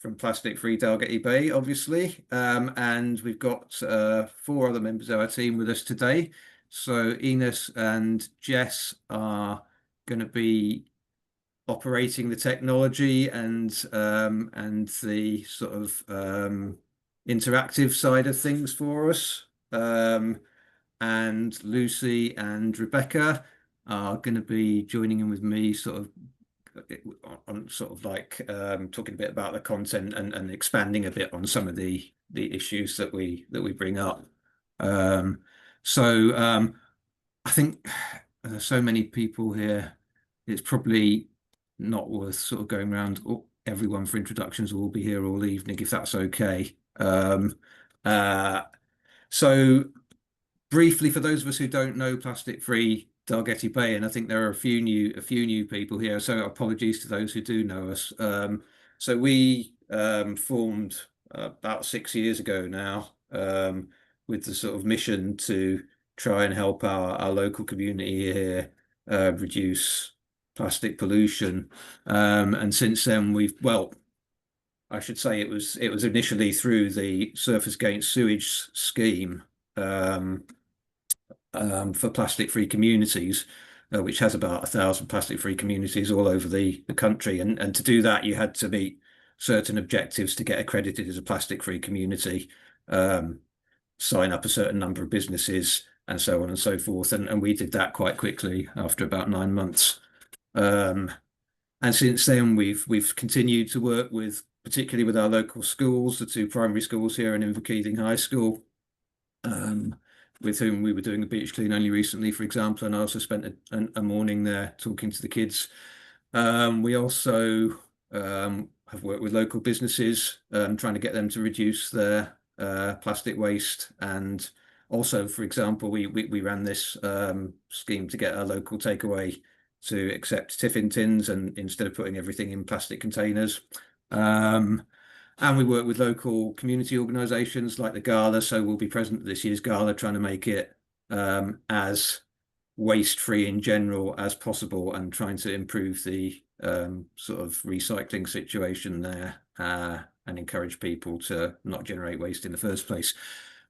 from Plastic-Free Dalgety Bay, obviously. And we've got four other members of our team with us today. So Enos and Jess are going to be operating the technology and the sort of interactive side of things for us. And Lucy and Rebecca are going to be joining in with me, sort of on sort of like talking a bit about the content and expanding a bit on some of the issues that we bring up. Um, so I think there's so many people here. It's probably not worth sort of going around everyone for introductions. Will all be here all evening if that's okay. Uh, so briefly, for those of us who don't know Plastic-Free Dalgety Bay, and I think there are a few new people here, so apologies to those who do know us. So we formed about 6 years ago now, with the sort of mission to try and help our local community here reduce plastic pollution. And since then well, I should say it was initially through the Surface Against Sewage scheme, for plastic-free communities, which has about 1,000 plastic-free communities all over the country. And to do that, you had to meet certain objectives to get accredited as a plastic-free community, sign up a certain number of businesses, and so on and so forth. And we did that quite quickly after about 9 months. And since then, we've continued to work with, particularly with our local schools, the two primary schools here and Inverkeithing High School, with whom we were doing a beach clean only recently, for example, and I also spent a morning there talking to the kids. We also have worked with local businesses, trying to get them to reduce their plastic waste. And also, for example, we ran this scheme to get our local takeaway to accept tiffin tins and instead of putting everything in plastic containers. And we work with local community organisations like the Gala, so we'll be present at this year's Gala, trying to make it as waste-free in general as possible and trying to improve the sort of recycling situation there, and encourage people to not generate waste in the first place.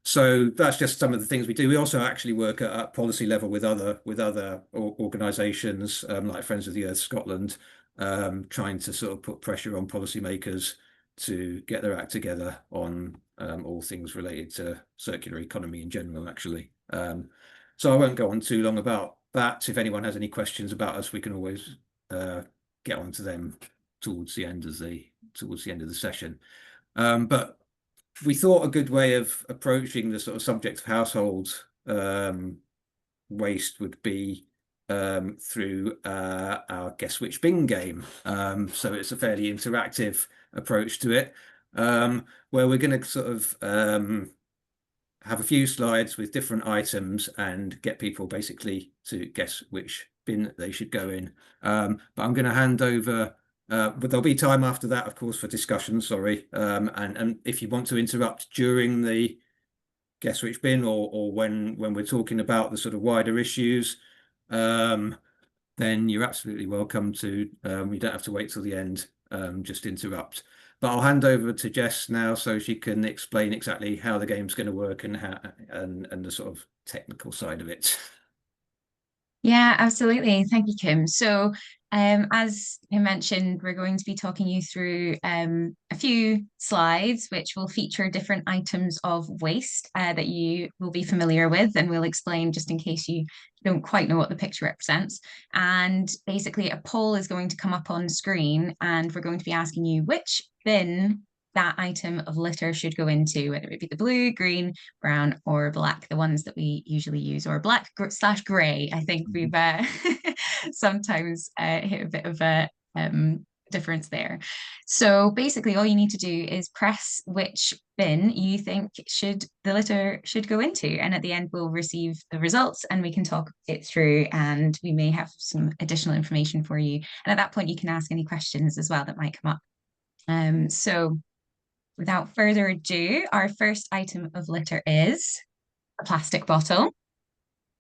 So that's just some of the things we do. We also actually work at policy level with other organisations, like Friends of the Earth Scotland, trying to sort of put pressure on policymakers to get their act together on all things related to circular economy in general, actually. So I won't go on too long about that. If anyone has any questions about us, we can always get onto them towards the end of the session. But we thought a good way of approaching the sort of subject of household waste would be through our Guess Which Bin game. So it's a fairly interactive approach to it, where we're going to sort of have a few slides with different items and get people basically to guess which bin they should go in. But I'm going to hand over, but there'll be time after that, of course, for discussion, sorry. And if you want to interrupt during the Guess Which Bin or when we're talking about the sort of wider issues, then you're absolutely welcome to. You don't have to wait till the end, just interrupt. But I'll hand over to Jess now so she can explain exactly how the game's going to work and how and the sort of technical side of it. Yeah, absolutely. Thank you, Kim. So, as Kim mentioned, we're going to be talking you through a few slides which will feature different items of waste that you will be familiar with, and we'll explain just in case you don't quite know what the picture represents. And basically, a poll is going to come up on screen, and we're going to be asking you which bin that item of litter should go into, whether it be the blue, green, brown, or black, the ones that we usually use, or black / grey. I think we've sometimes hit a bit of a difference there. So basically, all you need to do is press which bin you think the litter should go into, and at the end we'll receive the results and we can talk it through, and we may have some additional information for you. And at that point, you can ask any questions as well that might come up. So without further ado, our first item of litter is a plastic bottle.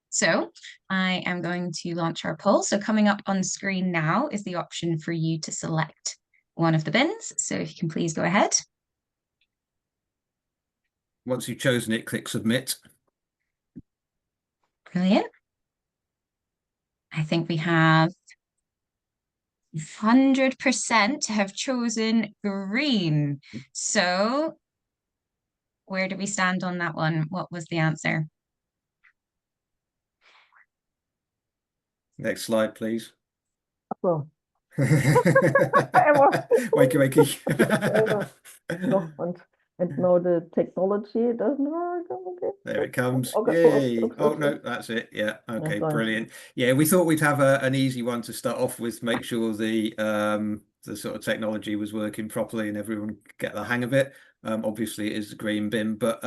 So I am going to launch our poll. So coming up on screen now is the option for you to select one of the bins. So if you can please go ahead. Once you've chosen it, click submit. Brilliant. I think we have 100% have chosen green. So where do we stand on that one? What was the answer? Next slide, please. So, Wakey, wakey. no, and no, the technology doesn't work. Okay. There it comes. Okay. Yay. Oops, Oh, oops, no, oops. that's it. Yeah. Okay, sorry. brilliant. Yeah, we thought we'd have an easy one to start off with, make sure the sort of technology was working properly and everyone could get the hang of it. Obviously, it is the green bin, but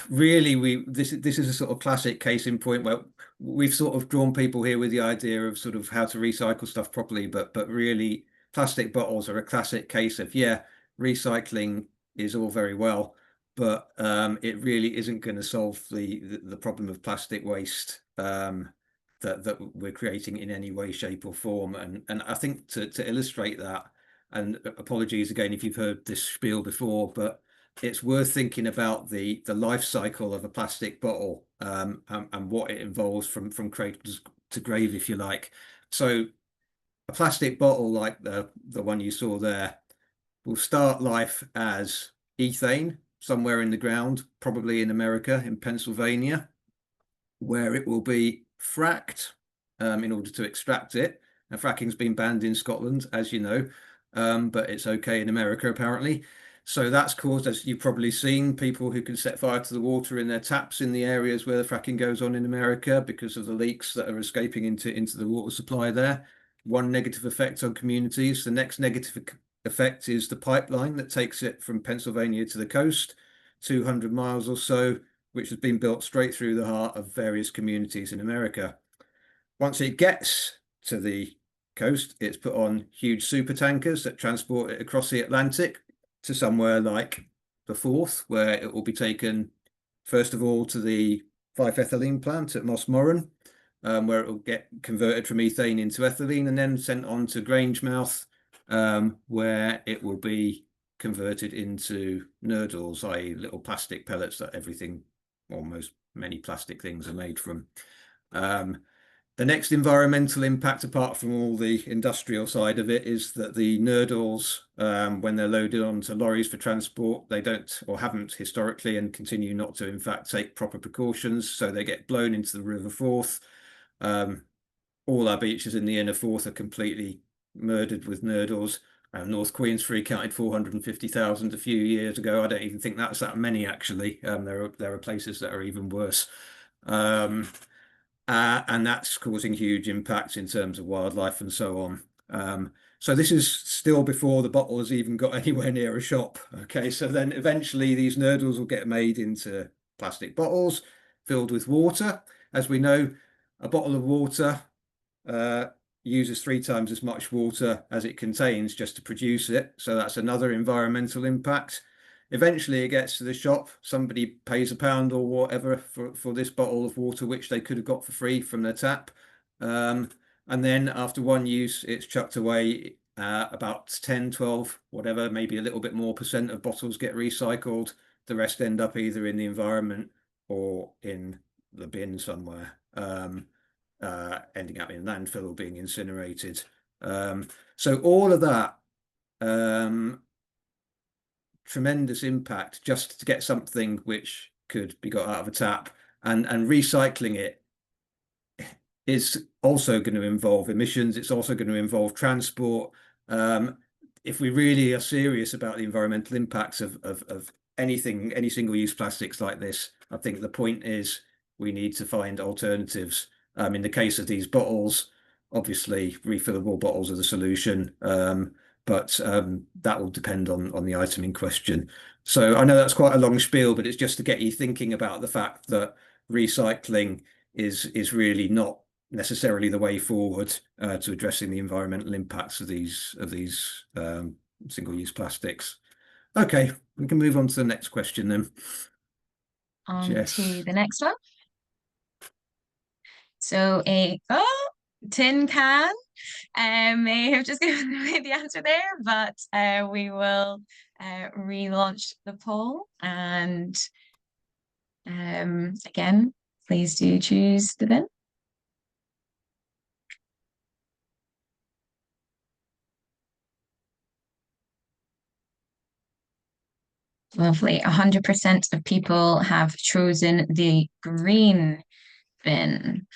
really this is a sort of classic case in point where we've sort of drawn people here with the idea of sort of how to recycle stuff properly, but really plastic bottles are a classic case of, yeah, recycling is all very well, but it really isn't going to solve the problem of plastic waste that we're creating in any way, shape, or form. And I think to illustrate that, and apologies again if you've heard this spiel before, but it's worth thinking about the life cycle of a plastic bottle, and what it involves from cradle to grave, if you like. So a plastic bottle like the one you saw there will start life as ethane somewhere in the ground, probably in America, in Pennsylvania, where it will be fracked in order to extract it. Now, fracking's been banned in Scotland, as you know, but it's okay in America, apparently. So that's caused, as you've probably seen, people who can set fire to the water in their taps in the areas where the fracking goes on in America because of the leaks that are escaping into the water supply there. One negative effect on communities. The next negative effect is the pipeline that takes it from Pennsylvania to the coast, 200 miles or so, which has been built straight through the heart of various communities in America. Once it gets to the coast, it's put on huge super tankers that transport it across the Atlantic to somewhere like the Forth, where it will be taken, first of all, to the Fife ethylene plant at Mossmorran, where it will get converted from ethane into ethylene and then sent on to Grangemouth, where it will be converted into nurdles, i.e. little plastic pellets that everything, almost many plastic things, are made from. The next environmental impact, apart from all the industrial side of it, is that the nurdles, when they're loaded onto lorries for transport, they don't, or haven't historically, and continue not to, in fact, take proper precautions. So they get blown into the River Forth. All our beaches in the inner Forth are completely murdered with nurdles. North Queensferry counted 450,000 a few years ago. I don't even think that's that many, actually. There are places that are even worse. And that's causing huge impacts in terms of wildlife and so on. So this is still before the bottle has even got anywhere near a shop. Okay, so then eventually these nurdles will get made into plastic bottles filled with water. As we know, a bottle of water uses 3 times as much water as it contains just to produce it. So that's another environmental impact. Eventually it gets to the shop, somebody pays £1 or whatever for this bottle of water, which they could have got for free from their tap. And then after one use, it's chucked away. About 10, 12, whatever, maybe a little bit more percent of bottles get recycled. The rest end up either in the environment or in the bin somewhere, ending up in landfill or being incinerated. So all of that tremendous impact just to get something which could be got out of a tap, and recycling it is also going to involve emissions. It's also going to involve transport. If we really are serious about the environmental impacts of anything, any single-use plastics like this, I think the point is we need to find alternatives. In the case of these bottles, obviously refillable bottles are the solution. But that will depend on the item in question. So I know that's quite a long spiel, but it's just to get you thinking about the fact that recycling is really not necessarily the way forward to addressing the environmental impacts of these single-use plastics. Okay, we can move on to the next question then. On Jess. to the next one. So tin can may have just given away the answer there, but we will relaunch the poll. And again, please do choose the bin. Lovely. 100% of people have chosen the green bin.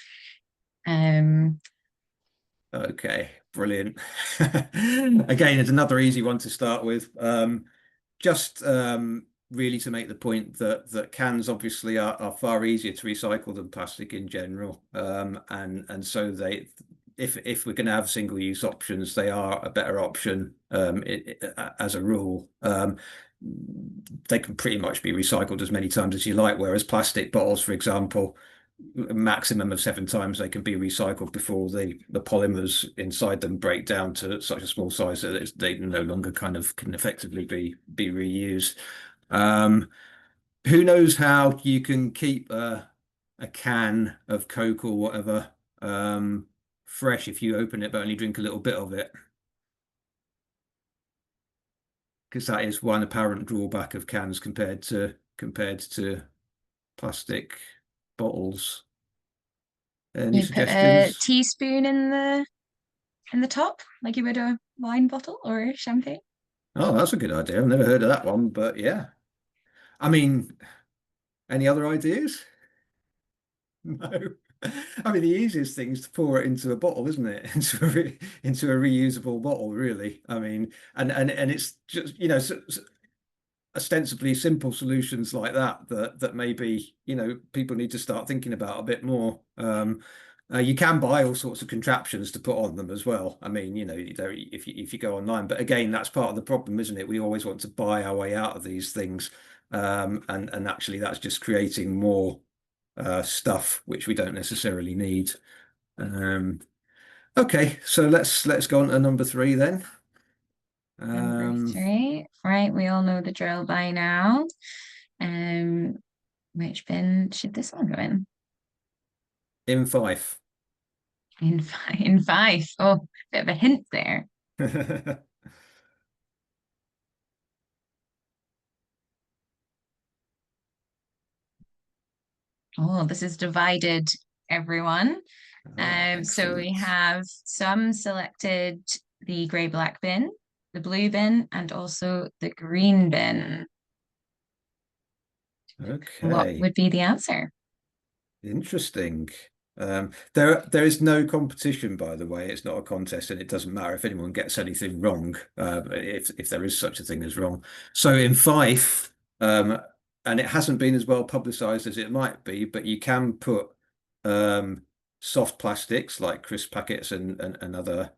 Okay, brilliant. Again, it's another easy one to start with. Just really to make the point that cans obviously are far easier to recycle than plastic in general. And so they, if we're going to have single-use options, they are a better option as a rule. They can pretty much be recycled as many times as you like, whereas plastic bottles, for example, a maximum of 7 times they can be recycled before the polymers inside them break down to such a small size that they no longer kind of can effectively be reused. Who knows how you can keep a can of Coke or whatever fresh if you open it but only drink a little bit of it? Because that is one apparent drawback of cans compared to plastic bottles. Any You put a suggestions? teaspoon in the top, like you would a wine bottle or champagne. Oh, that's a good idea. I've never heard of that one, but yeah. I mean, any other ideas? No. I mean, the easiest thing is to pour it into a bottle, isn't it? Into a reusable bottle, really. I mean, and it's just, ostensibly simple solutions like that maybe people need to start thinking about a bit more. You can buy all sorts of contraptions to put on them as well. I mean, if you go online, but again, that's part of the problem, isn't it? We always want to buy our way out of these things, and actually, that's just creating more stuff which we don't necessarily need. Okay, so let's go on to number 3 then. Number 3, right? We all know the drill by now. Which bin should this one go in? In Fife. In Fife. Oh, bit of a hint there. Oh, this is divided everyone. So we have some selected the grey-black bin, the blue bin, and also the green bin. Okay. What would be the answer? Interesting. There is no competition, by the way. It's not a contest, and it doesn't matter if anyone gets anything wrong, if there is such a thing as wrong. So in Fife, and it hasn't been as well publicised as it might be, but you can put soft plastics like crisp packets and other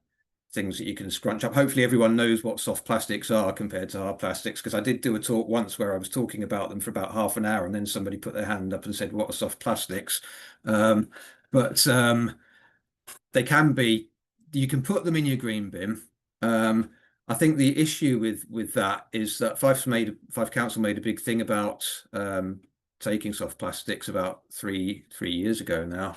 things that you can scrunch up. Hopefully everyone knows what soft plastics are compared to hard plastics, because I did do a talk once where I was talking about them for about half an hour and then somebody put their hand up and said, what are soft plastics? But they can be, you can put them in your green bin. I think the issue with that is that Fife Council made a big thing about taking soft plastics about three years ago now.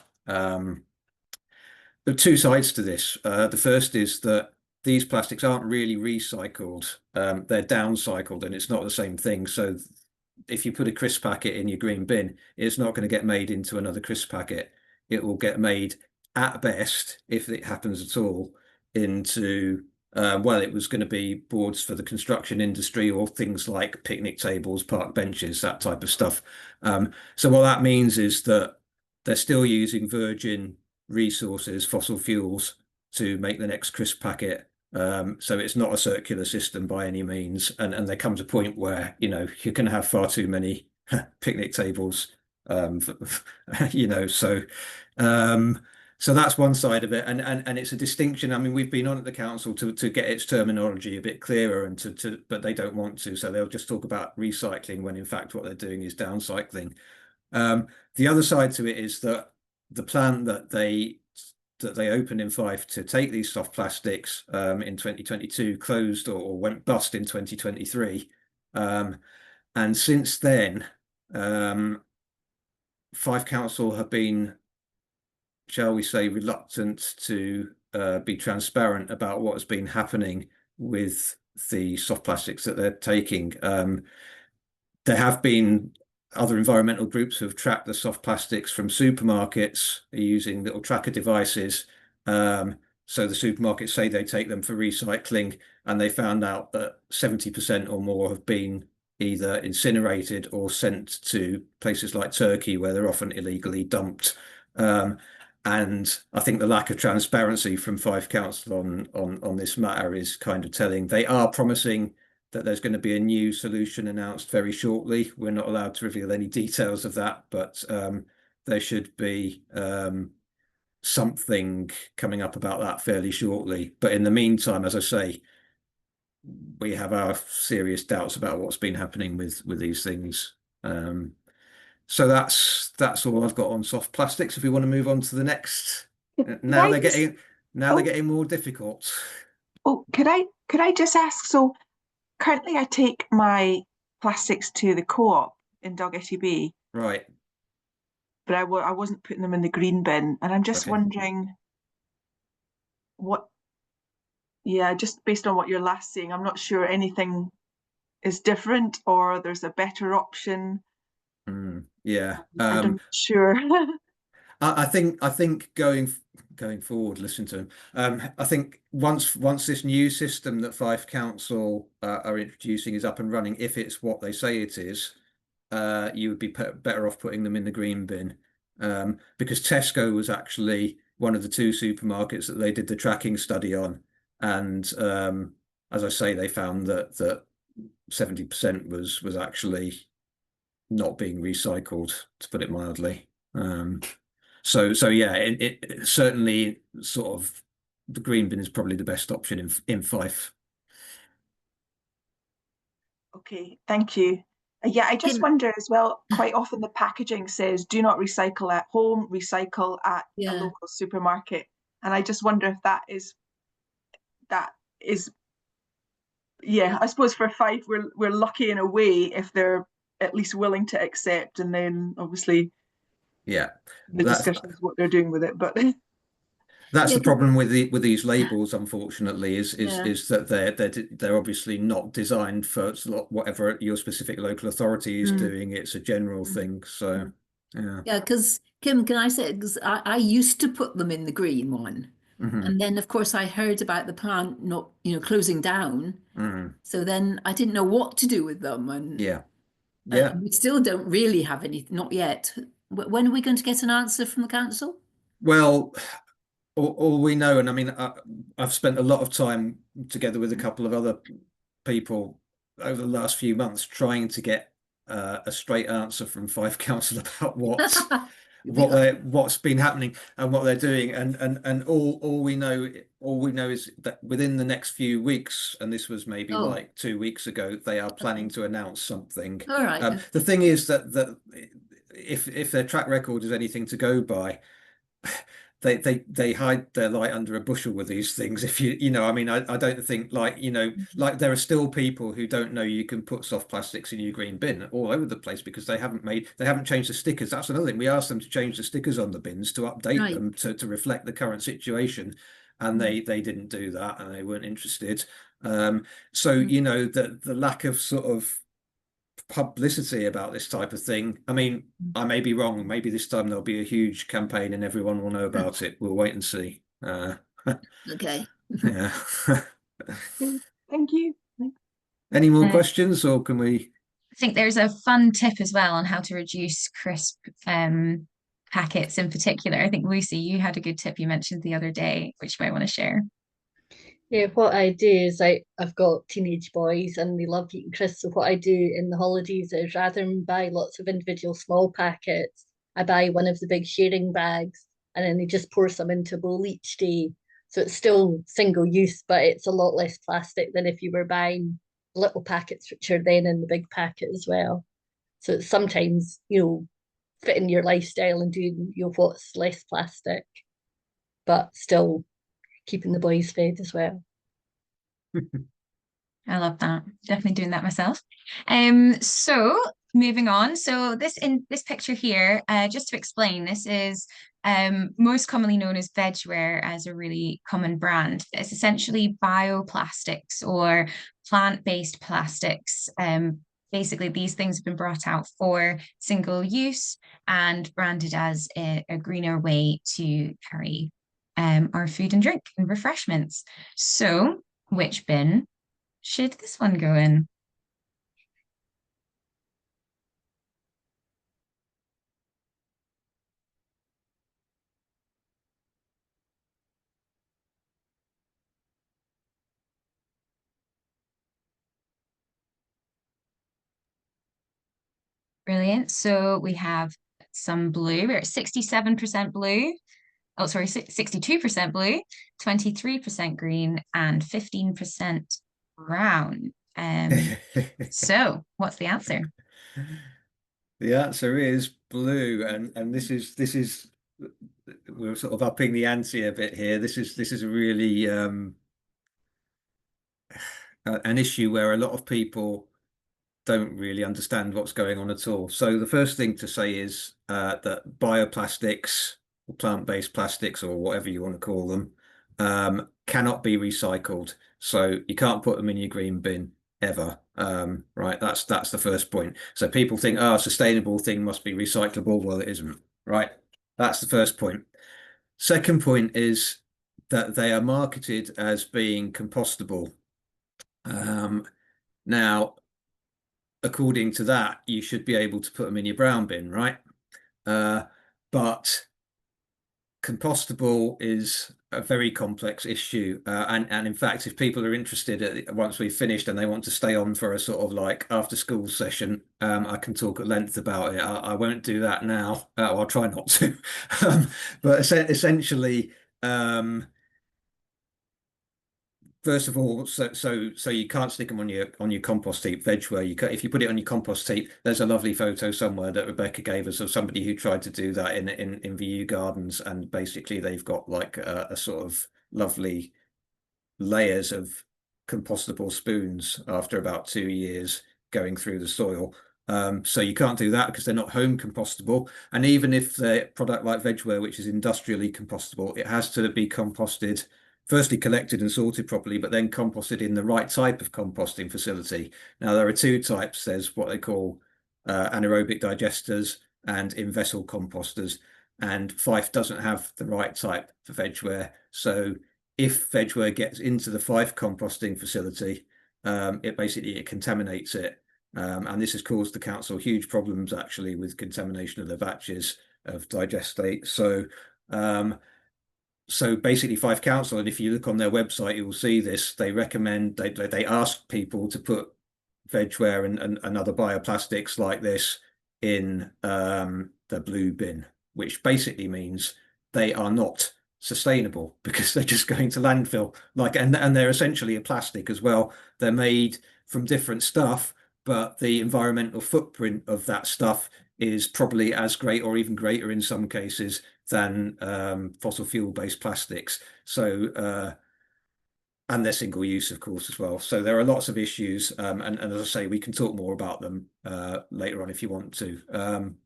There are 2 sides to this. The first is that these plastics aren't really recycled. They're downcycled, and it's not the same thing. So if you put a crisp packet in your green bin, it's not going to get made into another crisp packet. It will get made at best, if it happens at all, into well, it was going to be boards for the construction industry or things like picnic tables, park benches, that type of stuff. So what that means is that they're still using virgin resources, fossil fuels, to make the next crisp packet. So it's not a circular system by any means. And there comes a point where, you're going to have far too many picnic tables, so that's one side of it. And it's a distinction. I mean, we've been on at the council to get its terminology a bit clearer and but they don't want to. So they'll just talk about recycling when in fact what they're doing is downcycling. The other side to it is that the plant that they opened in Fife to take these soft plastics in 2022 closed or went bust in 2023. And since then, Fife Council have been shall we say, reluctant to be transparent about what has been happening with the soft plastics that they're taking. There have been other environmental groups who have tracked the soft plastics from supermarkets using little tracker devices. So the supermarkets say they take them for recycling, and they found out that 70% or more have been either incinerated or sent to places like Turkey, where they're often illegally dumped. And I think the lack of transparency from Fife Council on this matter is kind of telling. They are promising that there's going to be a new solution announced very shortly. We're not allowed to reveal any details of that, but there should be something coming up about that fairly shortly. But in the meantime, as I say, we have our serious doubts about what's been happening with these things. So that's all I've got on soft plastics. If we want to move on to the next, now they're getting more difficult. Oh, could I just ask? So currently, I take my plastics to the co-op in Dalgety Bay, Right. but I wasn't putting them in the green bin, and I'm just Okay. wondering what. Yeah, just based on what you're last saying, I'm not sure anything is different or there's a better option. Yeah. I'm not sure. I think going forward, listen to him. I think once this new system that Fife Council are introducing is up and running, if it's what they say it is, you would be better off putting them in the green bin, because Tesco was actually one of the two supermarkets that they did the tracking study on, and as I say, they found that 70% was actually not being recycled, to put it mildly. So yeah, it certainly sort of the green bin is probably the best option in Fife. Okay, thank you. Yeah, I just wonder as well, quite often the packaging says do not recycle at home, recycle at a local supermarket. And I just wonder if that is yeah, I suppose for Fife we're lucky in a way if they're at least willing to accept, and then obviously yeah, the discussion is what they're doing with it. But that's the problem with these labels, unfortunately, is that they're obviously not designed for whatever your specific local authority is doing. It's a general thing. So yeah, because Kim, can I say, because I used to put them in the green one, and then of course I heard about the plant not closing down, so then I didn't know what to do with them, and we still don't really have any, not yet. When are we going to get an answer from the council? Well, all we know, and I mean, I've spent a lot of time together with a couple of other people over the last few months trying to get a straight answer from Fife Council about what's been happening and what they're doing, and all we know is that within the next few weeks, and this was maybe like 2 weeks ago, they are planning to announce something. All right. The thing is that if their track record is anything to go by, they hide their light under a bushel with these things. If I mean, I don't think like there are still people who don't know you can put soft plastics in your green bin all over the place because they haven't changed the stickers. That's another thing. We asked them to change the stickers on the bins to update them to reflect the current situation, and they didn't do that, and they weren't interested. So the lack of sort of publicity about this type of thing. I mean, I may be wrong. Maybe this time there'll be a huge campaign and everyone will know about it. We'll wait and see. Okay. Yeah. thank you. Any more questions, or can we? I think there's a fun tip as well on how to reduce crisp packets in particular. I think Lucy, you had a good tip you mentioned the other day, which you might want to share. Yeah, what I do is I've got teenage boys and they love eating crisps. So what I do in the holidays is rather than buy lots of individual small packets, I buy one of the big sharing bags and then they just pour some into a bowl each day. So it's still single use, but it's a lot less plastic than if you were buying little packets, which are then in the big packet as well. So it's sometimes, fitting your lifestyle and doing, what's less plastic, but still keeping the boys fed as well. I love that. Definitely doing that myself. So moving on. So in this picture here, just to explain, this is most commonly known as Vegware as a really common brand. It's essentially bioplastics or plant-based plastics. Basically, these things have been brought out for single use and branded as a greener way to carry our food and drink and refreshments. So, which bin should this one go in? Brilliant. So we have some blue. We're at 67% blue. Oh, sorry, 62% blue, 23% green, and 15% brown. So what's the answer? The answer is blue, and this is we're sort of upping the ante a bit here. This is a really an issue where a lot of people don't really understand what's going on at all. So the first thing to say is that bioplastics or plant-based plastics or whatever you want to call them cannot be recycled. So you can't put them in your green bin ever. Right, that's the first point. So people think, oh, a sustainable thing must be recyclable. Well, it isn't. Right, that's the first point. Second point is that they are marketed as being compostable. Now, according to that, you should be able to put them in your brown bin, right? But compostable is a very complex issue. And in fact, if people are interested, once we've finished and they want to stay on for a sort of like after school session, I can talk at length about it. I won't do that now. I'll try not to. But essentially, first of all, so you can't stick them on your compost heap. Vegware, if you put it on your compost heap, there's a lovely photo somewhere that Rebecca gave us of somebody who tried to do that in VU Gardens, and basically they've got like a sort of lovely layers of compostable spoons after about 2 years going through the soil. So you can't do that because they're not home compostable. And even if the product like Vegware, which is industrially compostable, it has to be composted, firstly collected and sorted properly, but then composted in the right type of composting facility. Now, there are two types. There's what they call anaerobic digesters and in-vessel composters. And Fife doesn't have the right type for Vegware. So if Vegware gets into the Fife composting facility, it contaminates it. And this has caused the council huge problems actually with contamination of the batches of digestate. So basically Fife Council, and if you look on their website, you will see this, they recommend, they ask people to put Vegware and other bioplastics like this in the blue bin, which basically means they are not sustainable because they're just going to landfill. And they're essentially a plastic as well. They're made from different stuff, but the environmental footprint of that stuff is probably as great or even greater in some cases than fossil fuel based plastics. So and they're single use, of course, as well. So there are lots of issues, and as I say, we can talk more about them later on if you want to.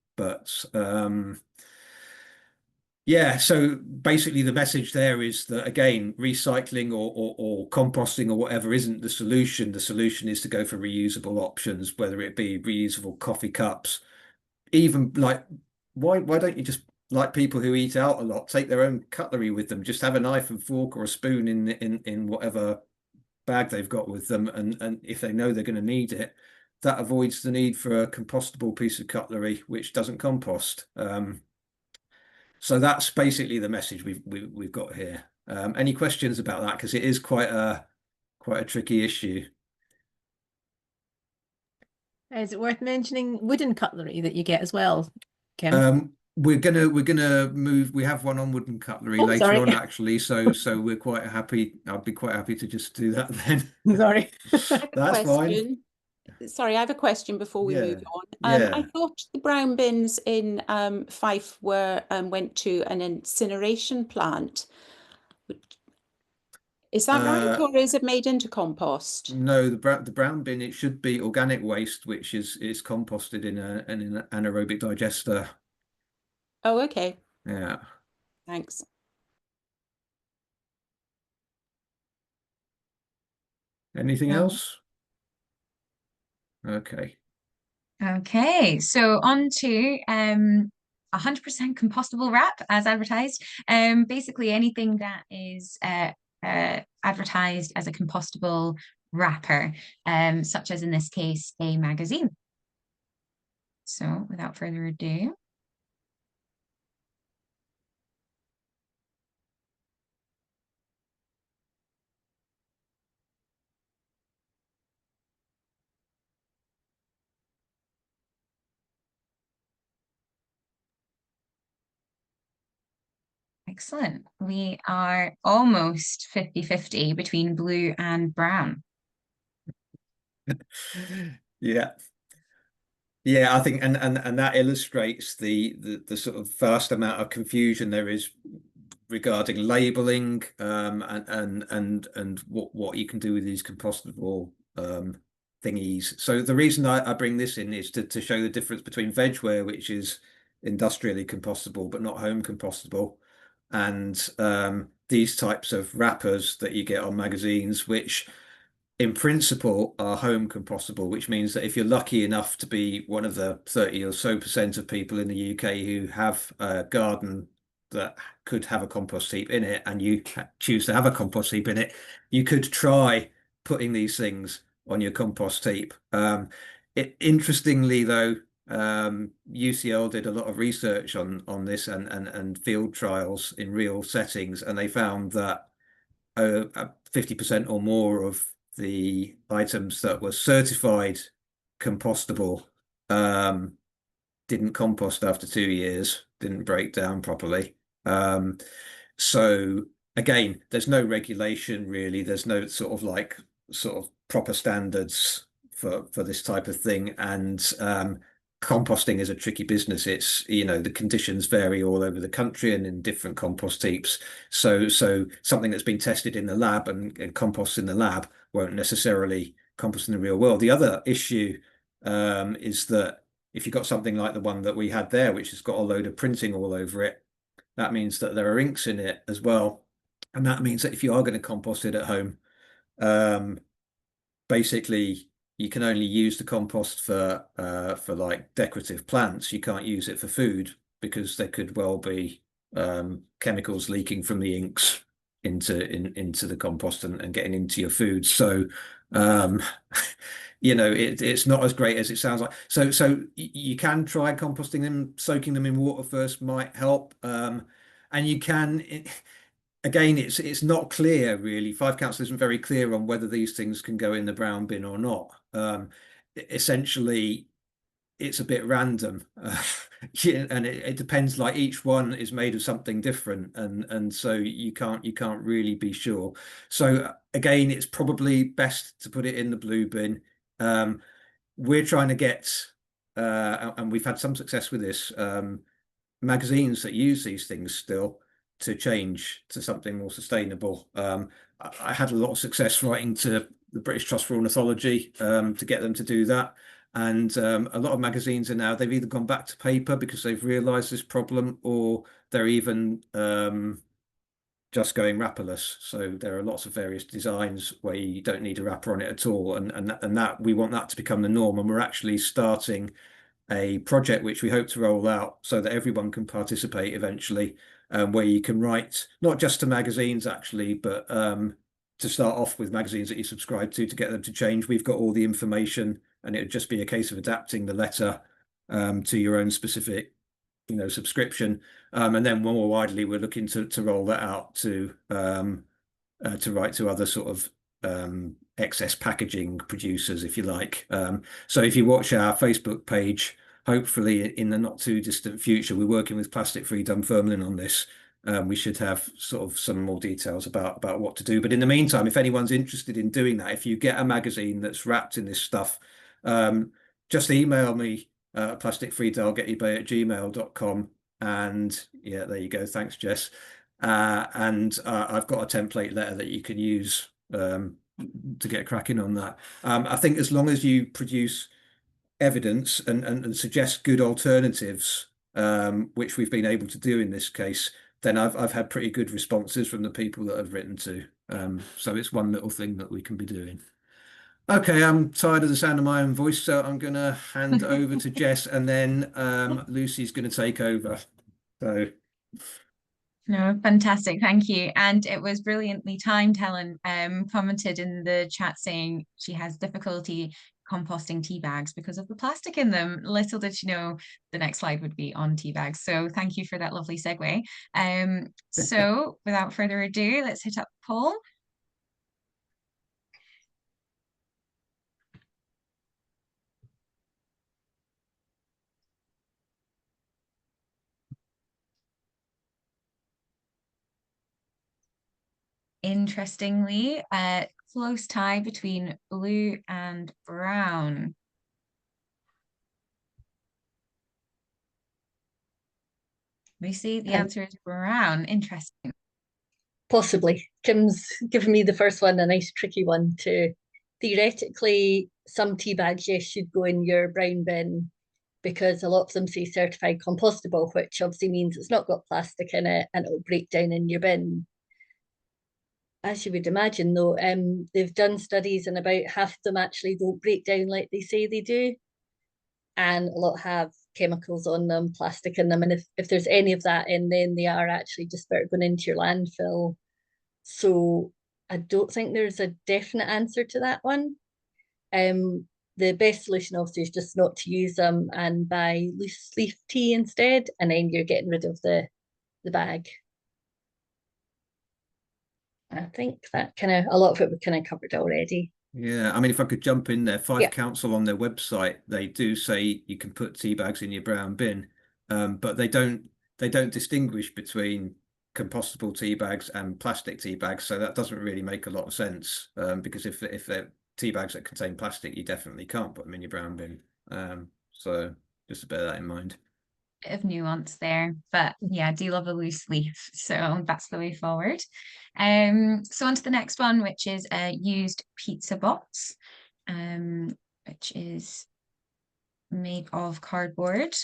Yeah, so basically the message there is that, again, recycling or composting or whatever isn't the solution. The solution is to go for reusable options, whether it be reusable coffee cups, even like, why don't you just, like people who eat out a lot, take their own cutlery with them, just have a knife and fork or a spoon in whatever bag they've got with them, and if they know they're going to need it, that avoids the need for a compostable piece of cutlery which doesn't compost. So that's basically the message we've got here. Any questions about that? Because it is quite a tricky issue. Is it worth mentioning wooden cutlery that you get as well, Kim? We're gonna move. We have one on wooden cutlery later on, actually. So we're quite happy. I'll be quite happy to just do that then. Sorry. That's fine. Sorry, I have a question before we move on. I thought the brown bins in Fife went to an incineration plant. Is that right, or is it made into compost? No, the brown bin, it should be organic waste, which is composted in an anaerobic digester. Oh, okay. Yeah. Thanks. Anything else? Okay. Okay, so on to 100% compostable wrap as advertised. Basically anything that is advertised as a compostable wrapper, such as in this case, a magazine. So without further ado. Excellent. We are almost 50-50 between blue and brown. Yeah. Yeah, I think and that illustrates the sort of vast amount of confusion there is regarding labeling and what you can do with these compostable thingies. So the reason I bring this in is to show the difference between vegware, which is industrially compostable but not home compostable, and these types of wrappers that you get on magazines, which in principle are home compostable, which means that if you're lucky enough to be one of the 30 or so % of people in the UK who have a garden that could have a compost heap in it, and you choose to have a compost heap in it, you could try putting these things on your compost heap. Interestingly though, UCL did a lot of research on this and field trials in real settings, and they found that 50% or more of the items that were certified compostable didn't compost after 2 years, didn't break down properly. So again, there's no regulation really. There's no sort of proper standards for this type of thing, and composting is a tricky business. It's, the conditions vary all over the country and in different compost heaps. So something that's been tested in the lab and compost in the lab won't necessarily compost in the real world. The other issue is that if you've got something like the one that we had there, which has got a load of printing all over it, that means that there are inks in it as well. And that means that if you are going to compost it at home, basically you can only use the compost for like decorative plants. You can't use it for food because there could well be chemicals leaking from the inks into the compost and getting into your food. So it's not as great as it sounds like. So you can try composting them, soaking them in water first might help, and you can. Again, it's not clear really. Fife Council isn't very clear on whether these things can go in the brown bin or not. Essentially, it's a bit random, and it depends. Like each one is made of something different, and so you can't really be sure. So again, it's probably best to put it in the blue bin. We're trying to get, and we've had some success with this, magazines that use these things still to change to something more sustainable. I had a lot of success writing to the British Trust for Ornithology to get them to do that. And a lot of magazines are now, they've either gone back to paper because they've realized this problem, or they're even just going wrapperless. So there are lots of various designs where you don't need a wrapper on it at all. And that we want that to become the norm. And we're actually starting a project which we hope to roll out so that everyone can participate eventually, where you can write not just to magazines actually, but to start off with magazines that you subscribe to get them to change. We've got all the information, and it would just be a case of adapting the letter to your own specific subscription, and then more widely we're looking to roll that out to write to other sort of excess packaging producers, if you like. So if you watch our Facebook page, hopefully in the not too distant future, we're working with Plastic-Free Dunfermline on this. We should have sort of some more details about what to do. But in the meantime, if anyone's interested in doing that, if you get a magazine that's wrapped in this stuff, just email me plastic-free dalgety bay@gmail.com. And yeah, there you go. Thanks, Jess. and I've got a template letter that you can use to get cracking on that. I think as long as you produce evidence and suggest good alternatives, which we've been able to do in this case, then I've had pretty good responses from the people that I've written to. So it's one little thing that we can be doing. Okay, I'm tired of the sound of my own voice, so I'm going to hand over to Jess, and then Lucy's going to take over. So. No, fantastic. Thank you. And it was brilliantly timed. Helen commented in the chat saying she has difficulty composting tea bags because of the plastic in them. Little did she know the next slide would be on tea bags. So thank you for that lovely segue. So without further ado, let's hit up Paul. Interestingly, close tie between blue and brown. Lucy, the answer is brown. Interesting. Possibly. Kim's given me the first one, a nice tricky one too. Theoretically, some tea bags, yes, should go in your brown bin because a lot of them say certified compostable, which obviously means it's not got plastic in it and it'll break down in your bin. As you would imagine, though, they've done studies and about half of them actually don't break down like they say they do. And a lot have chemicals on them, plastic in them. And if there's any of that in, then they are actually just about going into your landfill. So I don't think there's a definite answer to that one. The best solution obviously is just not to use them and buy loose leaf tea instead, and then you're getting rid of the bag. I think that a lot of it we kind of covered already. Yeah, I mean, if I could jump in there, Fife Council on their website, they do say you can put tea bags in your brown bin, but they don't distinguish between compostable tea bags and plastic tea bags, so that doesn't really make a lot of sense. Because if they're tea bags that contain plastic, you definitely can't put them in your brown bin. So just to bear that in mind. Bit of nuance there, but yeah, I do love a loose leaf, so that's the way forward. So on to the next one, which is a used pizza box, which is made of cardboard.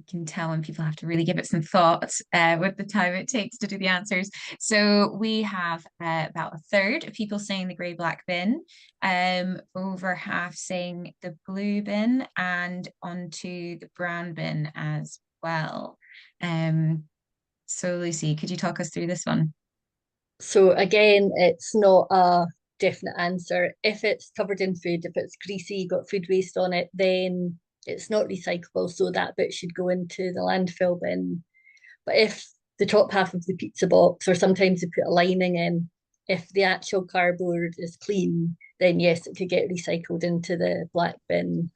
Can tell when people have to really give it some thought with the time it takes to do the answers. So we have about a third of people saying the grey-black bin, over half saying the blue bin, and onto the brown bin as well. So Lucy, could you talk us through this one? So again, it's not a definite answer. If it's covered in food, if it's greasy, got food waste on it, then it's not recyclable, so that bit should go into the landfill bin. But if the top half of the pizza box, or sometimes you put a lining in, if the actual cardboard is clean, then yes, it could get recycled into the black bin.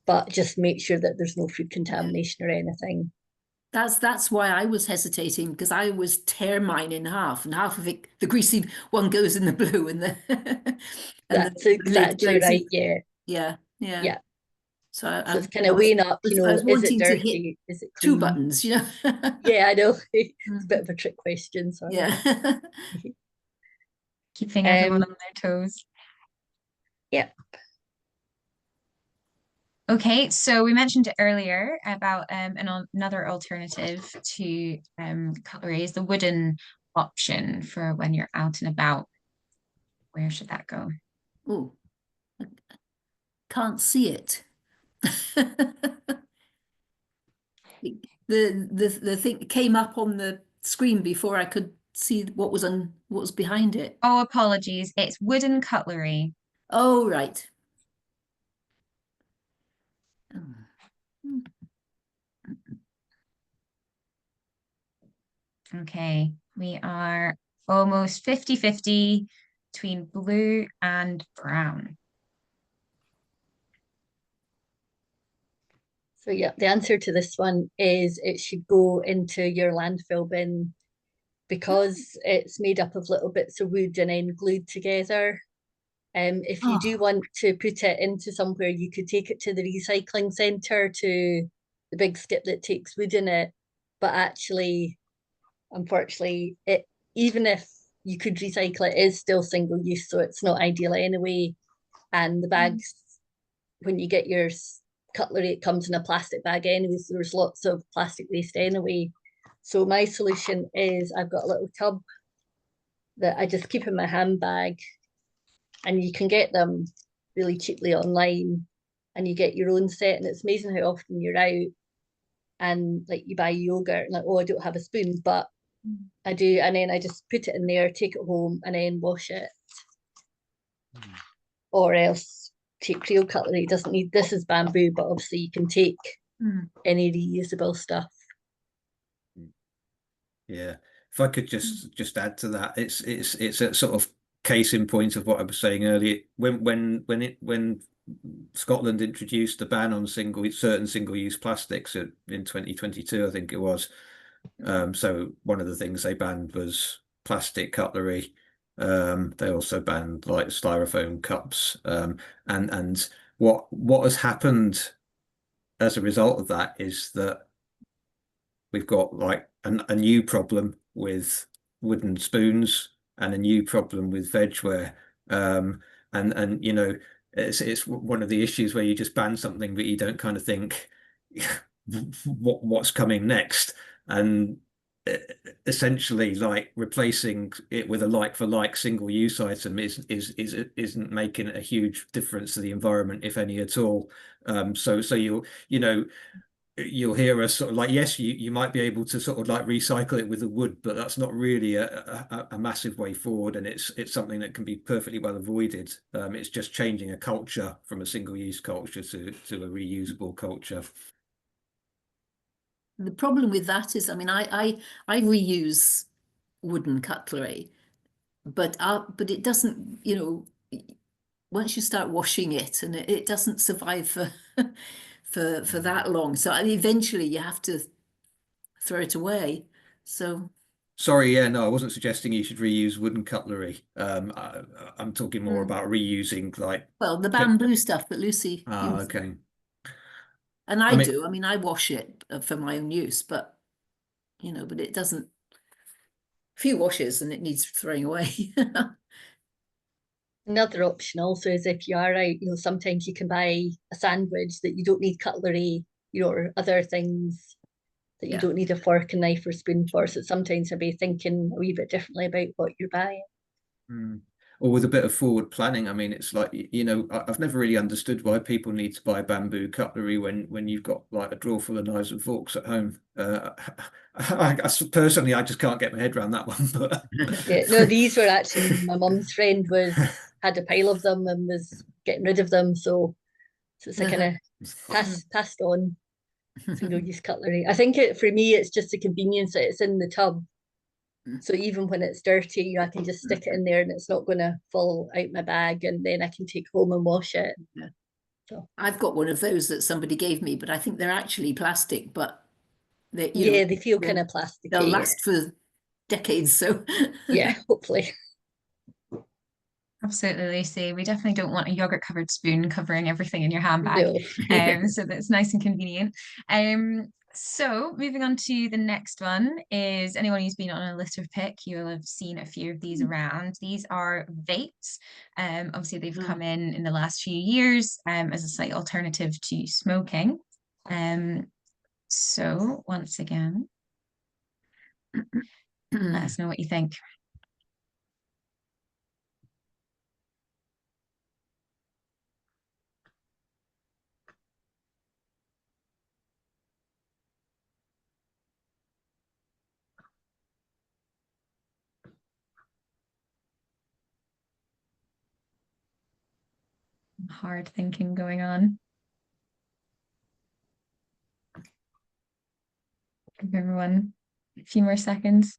But just make sure that there's no food contamination or anything. That's why I was hesitating, because I was tear mine in half, and half of it, the greasy one, goes in the blue, and the and that's exactly right. Yeah. So it's kind of weighing up, you know, is it dirty? Is it clean? Two buttons, you know? Yeah, I know. It's a bit of a trick question. Sorry. Yeah. Keeping everyone on their toes. Yep. Okay, so we mentioned earlier about another alternative to cutlery is the wooden option for when you're out and about. Where should that go? Oh, can't see it. The thing came up on the screen before I could see what was behind it. Oh, apologies. It's wooden cutlery. Oh, right. Okay, we are almost 50-50 between blue and brown. So yeah, the answer to this one is it should go into your landfill bin. because it's made up of little bits of wood and then glued together. If you do want to put it into somewhere, you could take it to the recycling centre, to the big skip that takes wood in it. But actually, unfortunately, even if you could recycle it, is still single use, so it's not ideal anyway. And the bags, when you get your cutlery, it comes in a plastic bag anyway, so there's lots of plastic waste anyway. So my solution is I've got a little tub that I just keep in my handbag, and you can get them really cheaply online, and you get your own set, and it's amazing how often you're out and like you buy yogurt and like, oh, I don't have a spoon, but I do, and then I just put it in there, take it home, and then wash it. Or else take real cutlery. It doesn't need, this is bamboo, but obviously you can take any reusable stuff. Yeah, if I could just add to that, it's a sort of case in point of what I was saying earlier. When Scotland introduced the ban on certain single-use plastics in 2022, I think it was. So one of the things they banned was plastic cutlery. They also banned like styrofoam cups. And what has happened as a result of that is that we've got like a new problem with wooden spoons and a new problem with vegware. And you know, it's one of the issues where you just ban something, but you don't kind of think what's coming next. And essentially, like replacing it with a like-for-like single-use item isn't making a huge difference to the environment, if any at all. So you'll hear us sort of like, yes, you might be able to sort of like recycle it with the wood, but that's not really a massive way forward, and it's something that can be perfectly well avoided. It's just changing a culture from a single-use culture to a reusable culture. The problem with that is, I mean, I reuse wooden cutlery, but it doesn't, you know, once you start washing it, and it doesn't survive for for that long. So eventually you have to throw it away. So sorry, yeah, no, I wasn't suggesting you should reuse wooden cutlery. I'm talking more about reusing like, well, the bamboo stuff that Lucy uses. Okay. And I do. I mean, I wash it for my own use, but you know, but it doesn't. A few washes and it needs throwing away. Another option also is if you are out, you know, sometimes you can buy a sandwich that you don't need cutlery, you know, or other things that you don't need a fork and knife or spoon for. So sometimes I'll be thinking a wee bit differently about what you're buying. Or with a bit of forward planning. I mean, it's like, you know, I've never really understood why people need to buy bamboo cutlery when you've got like a drawer full of knives and forks at home. Personally, I just can't get my head around that one. But yeah, no, these were actually, my mum's friend had a pile of them and was getting rid of them. So it's a kind of passed on single-use cutlery. I think for me, it's just the convenience that it's in the tub. So even when it's dirty, I can just stick it in there and it's not going to fall out my bag, and then I can take home and wash it. Yeah. So I've got one of those that somebody gave me, but I think they're actually plastic, but they they feel kind of plastic. They'll last for decades. So yeah, hopefully. Absolutely, Lucy. We definitely don't want a yogurt covered spoon covering everything in your handbag. No. So that's nice and convenient. So moving on to the next one is, anyone who's been on a litter pick, you'll have seen a few of these around. These are vapes. Obviously they've come in the last few years as a slight alternative to smoking. So once again, let us know what you think. Hard thinking going on. Give everyone a few more seconds.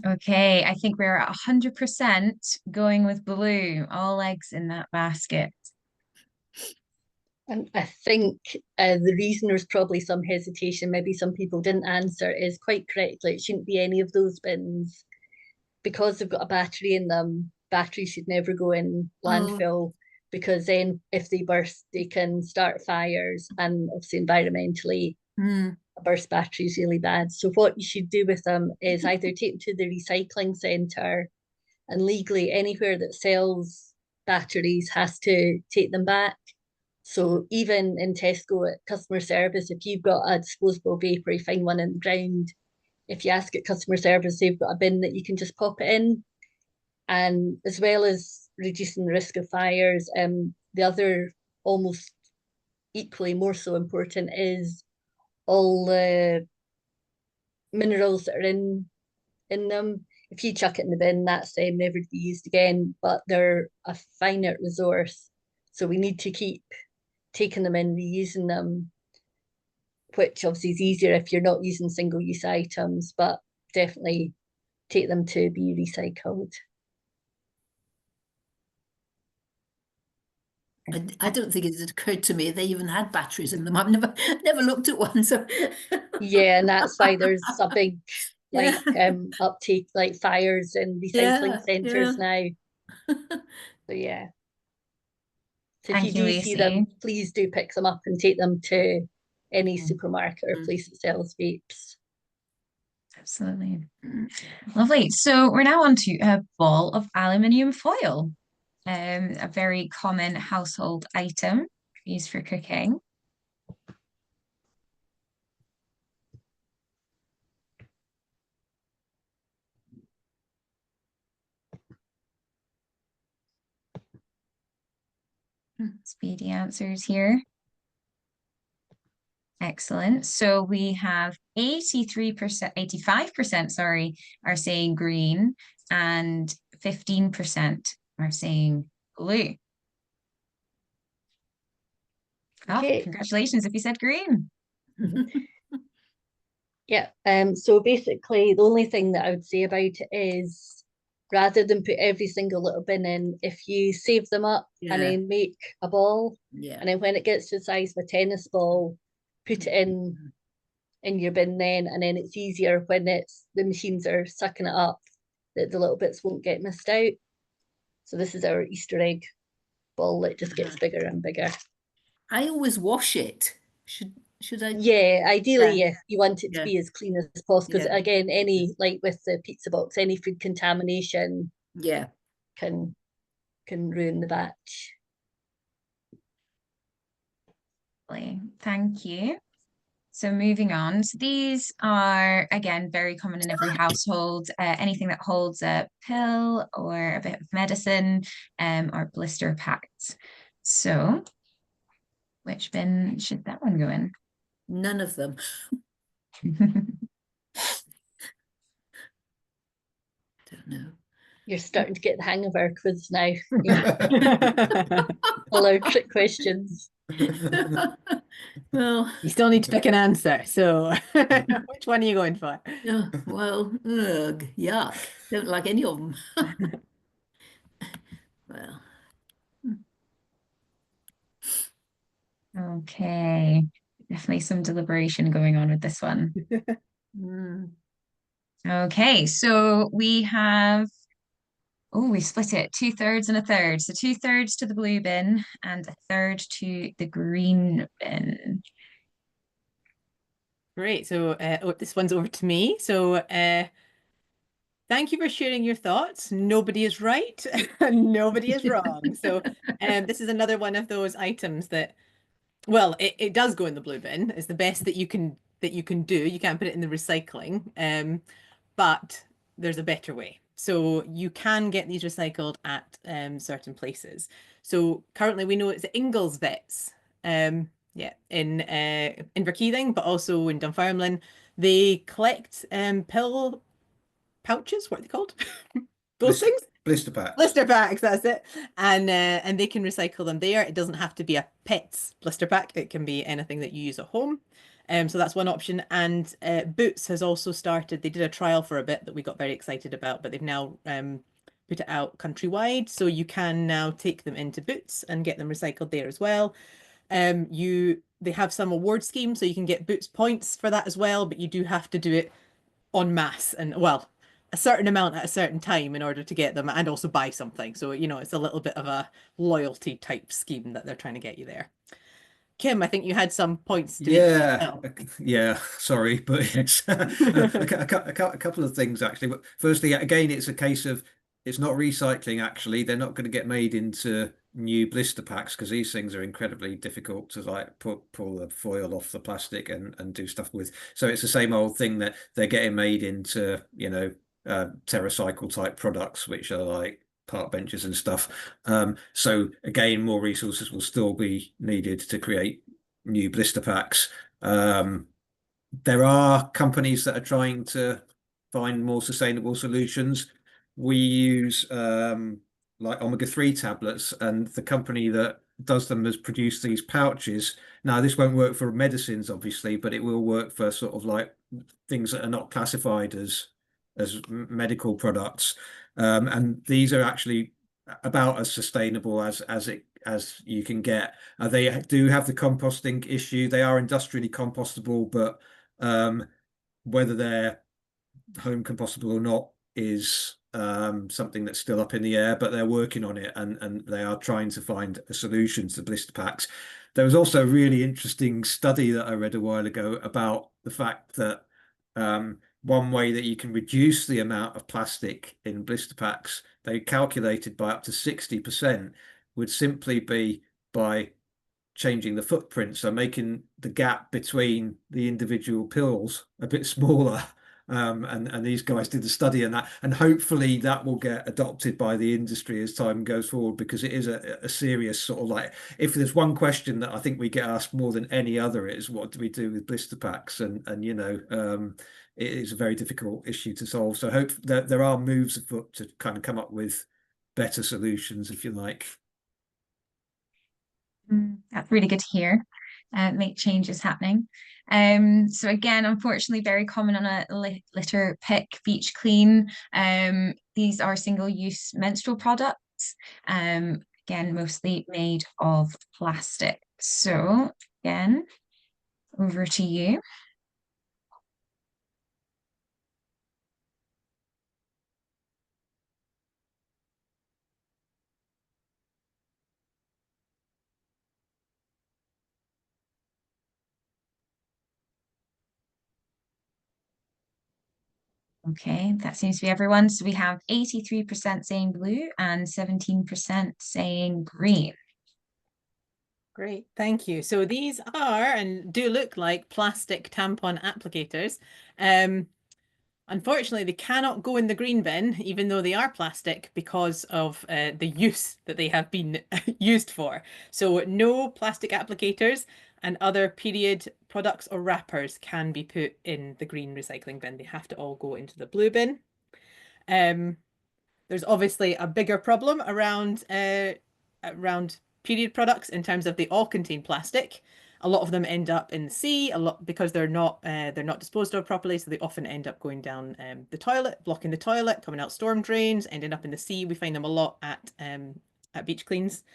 Okay, I think we're at 100% going with blue. All eggs in that basket. And I think the reason there's probably some hesitation, maybe some people didn't answer, is quite correctly, it shouldn't be any of those bins. Because they've got a battery in them, batteries should never go in landfill, because then if they burst, they can start fires, and obviously environmentally, a burst battery is really bad. So what you should do with them is either take them to the recycling centre, and legally anywhere that sells batteries has to take them back. So even in Tesco at customer service, if you've got a disposable vapour, you find one in the ground, if you ask at customer service, they've got a bin that you can just pop it in. And as well as reducing the risk of fires, the other almost equally more so important is all the minerals that are in them. If you chuck it in the bin, that's never to be used again, but they're a finite resource. So we need to keep taking them in, reusing them, which obviously is easier if you're not using single-use items, but definitely take them to be recycled. I don't think it had occurred to me they even had batteries in them. I've never looked at one. So yeah, and that's why there's a big uptake, like fires in recycling centres now. So yeah. So if you do see them, please do pick them up and take them to any supermarket or place that sells vapes. Absolutely. Lovely. So we're now on to a ball of aluminium foil, a very common household item used for cooking. Speedy answers here. Excellent. So we have 83%, 85%, sorry, are saying green, and 15% are saying blue. Okay. Oh, congratulations if you said green. Yeah, so basically the only thing that I would say about it is, rather than put every single little bin in, if you save them up and then make a ball, and then when it gets to the size of a tennis ball, put it in your bin then, and then it's easier when the machines are sucking it up, that the little bits won't get missed out. So this is our Easter egg ball that just gets bigger and bigger. I always wash it. Should I? Yeah, ideally, yeah, you want it to be as clean as possible, because again, any, like with the pizza box, any food contamination can ruin the batch. Thank you. So moving on, so these are again very common in every household. Anything that holds a pill or a bit of medicine, or blister packs. So which bin should that one go in? None of them. Don't know. You're starting to get the hang of our quiz now. All our trick questions. Well, you still need to pick an answer. So which one are you going for? Well, ugh, yuck. Don't like any of them. Well. Okay. Definitely some deliberation going on with this one. Okay, so we have, we split it 2/3 and a third. So 2/3 to the blue bin and a third to the green bin. Great. So this one's over to me. So thank you for sharing your thoughts. Nobody is right and nobody is wrong. So this is another one of those items that, well, it does go in the blue bin. It's the best that you can do. You can't put it in the recycling, but there's a better way. So you can get these recycled at certain places. So currently we know it's at Ingles Vets, in Inverkeithing, but also in Dunfermline. They collect pill pouches, what are they called? Those things? Blister packs. Blister packs, that's it. And they can recycle them there. It doesn't have to be a pet's blister pack. It can be anything that you use at home. So that's one option. And Boots has also started, they did a trial for a bit that we got very excited about, but they've now put it out countrywide. So you can now take them into Boots and get them recycled there as well. They have some award schemes, so you can get Boots points for that as well, but you do have to do it en masse and, well, a certain amount at a certain time in order to get them, and also buy something. So, you know, it's a little bit of a loyalty type scheme that they're trying to get you there. Kim, I think you had some points to make. Yeah, sorry, but it's a couple of things actually. But firstly, again, it's a case of it's not recycling. Actually, they're not going to get made into new blister packs because these things are incredibly difficult to like pull the foil off the plastic and do stuff with. So it's the same old thing that they're getting made into, you know, TerraCycle type products, which are like park benches and stuff. So again, more resources will still be needed to create new blister packs. There are companies that are trying to find more sustainable solutions. We use like omega-3 tablets, and the company that does them has produced these pouches. Now, this won't work for medicines, obviously, but it will work for sort of like things that are not classified as medical products. And these are actually about as sustainable as you can get. They do have the composting issue. They are industrially compostable, but whether they're home compostable or not is something that's still up in the air, but they're working on it, and they are trying to find a solution to blister packs. There was also a really interesting study that I read a while ago about the fact that one way that you can reduce the amount of plastic in blister packs, they calculated by up to 60%, would simply be by changing the footprint, so making the gap between the individual pills a bit smaller. And these guys did the study on that, and hopefully that will get adopted by the industry as time goes forward, because it is a serious sort of like, if there's one question that I think we get asked more than any other, it is what do we do with blister packs, and you know, it is a very difficult issue to solve. So hope that there are moves afoot to kind of come up with better solutions, if you like. That's really good to hear. Make changes happening. So again, unfortunately, very common on a litter pick, beach clean. These are single-use menstrual products. Again, mostly made of plastic. So again, over to you. Okay, that seems to be everyone. So we have 83% saying blue and 17% saying green. Great, thank you. So these are and do look like plastic tampon applicators. Unfortunately, they cannot go in the green bin, even though they are plastic, because of the use that they have been used for. So no plastic applicators and other period products or wrappers can be put in the green recycling bin. They have to all go into the blue bin. There's obviously a bigger problem around period products in terms of they all contain plastic. A lot of them end up in the sea, a lot because they're not disposed of properly, so they often end up going down the toilet, blocking the toilet, coming out storm drains, ending up in the sea. We find them a lot at beach cleans.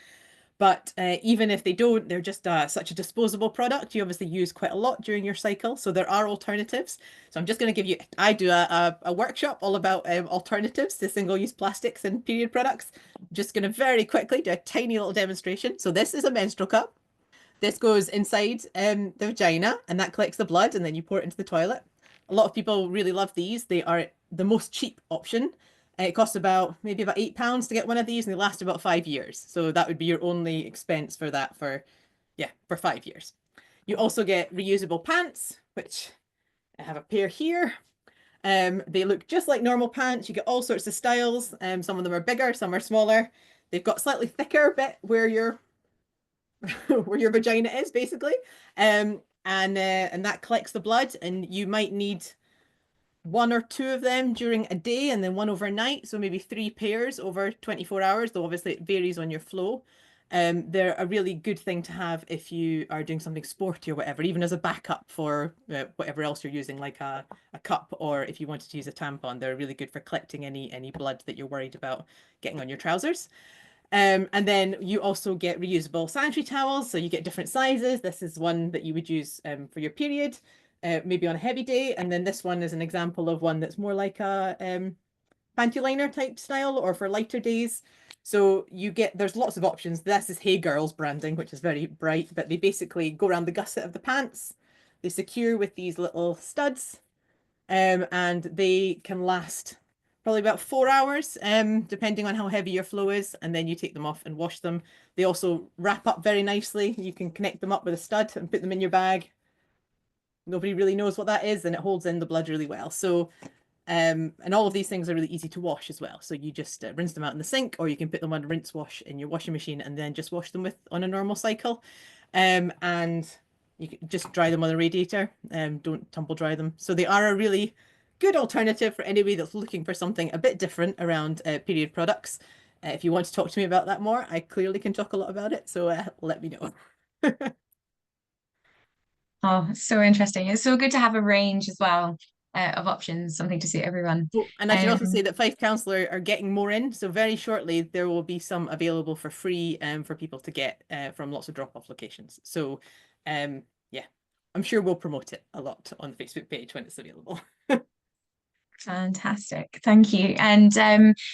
But even if they don't, they're just such a disposable product. You obviously use quite a lot during your cycle, so there are alternatives. So I'm just going to give you, I do a workshop all about alternatives to single-use plastics and period products. I'm just going to very quickly do a tiny little demonstration. So this is a menstrual cup. This goes inside the vagina, and that collects the blood, and then you pour it into the toilet. A lot of people really love these. They are the most cheap option. It costs maybe about £8 to get one of these, and they last about 5 years. So that would be your only expense for that for 5 years. You also get reusable pants, which I have a pair here. They look just like normal pants. You get all sorts of styles. Some of them are bigger, some are smaller. They've got slightly thicker bit where your vagina is, basically. And that collects the blood, and you might need 1 or 2 of them during a day and then 1 overnight, so maybe 3 pairs over 24 hours, though obviously it varies on your flow. They're a really good thing to have if you are doing something sporty or whatever, even as a backup for whatever else you're using, like a cup, or if you wanted to use a tampon. They're really good for collecting any blood that you're worried about getting on your trousers. And then you also get reusable sanitary towels, so you get different sizes. This is one that you would use for your period, maybe on a heavy day. And then this one is an example of one that's more like a panty liner type style, or for lighter days. So you get, there's lots of options. This is Hey Girls branding, which is very bright, but they basically go around the gusset of the pants. They secure with these little studs, and they can last probably about 4 hours, depending on how heavy your flow is. And then you take them off and wash them. They also wrap up very nicely. You can connect them up with a stud and put them in your bag. Nobody really knows what that is, and it holds in the blood really well. So and all of these things are really easy to wash as well. So you just rinse them out in the sink, or you can put them on rinse wash in your washing machine and then just wash them with on a normal cycle. And you can just dry them on the radiator. Don't tumble dry them. So they are a really good alternative for anybody that's looking for something a bit different around period products. If you want to talk to me about that more, I clearly can talk a lot about it. So let me know. Oh, so interesting. It's so good to have a range as well of options, something to suit everyone. Oh, and I should also say that Fife Council are getting more in. So very shortly, there will be some available for free for people to get from lots of drop-off locations. So yeah, I'm sure we'll promote it a lot on the Facebook page when it's available. Fantastic. Thank you. And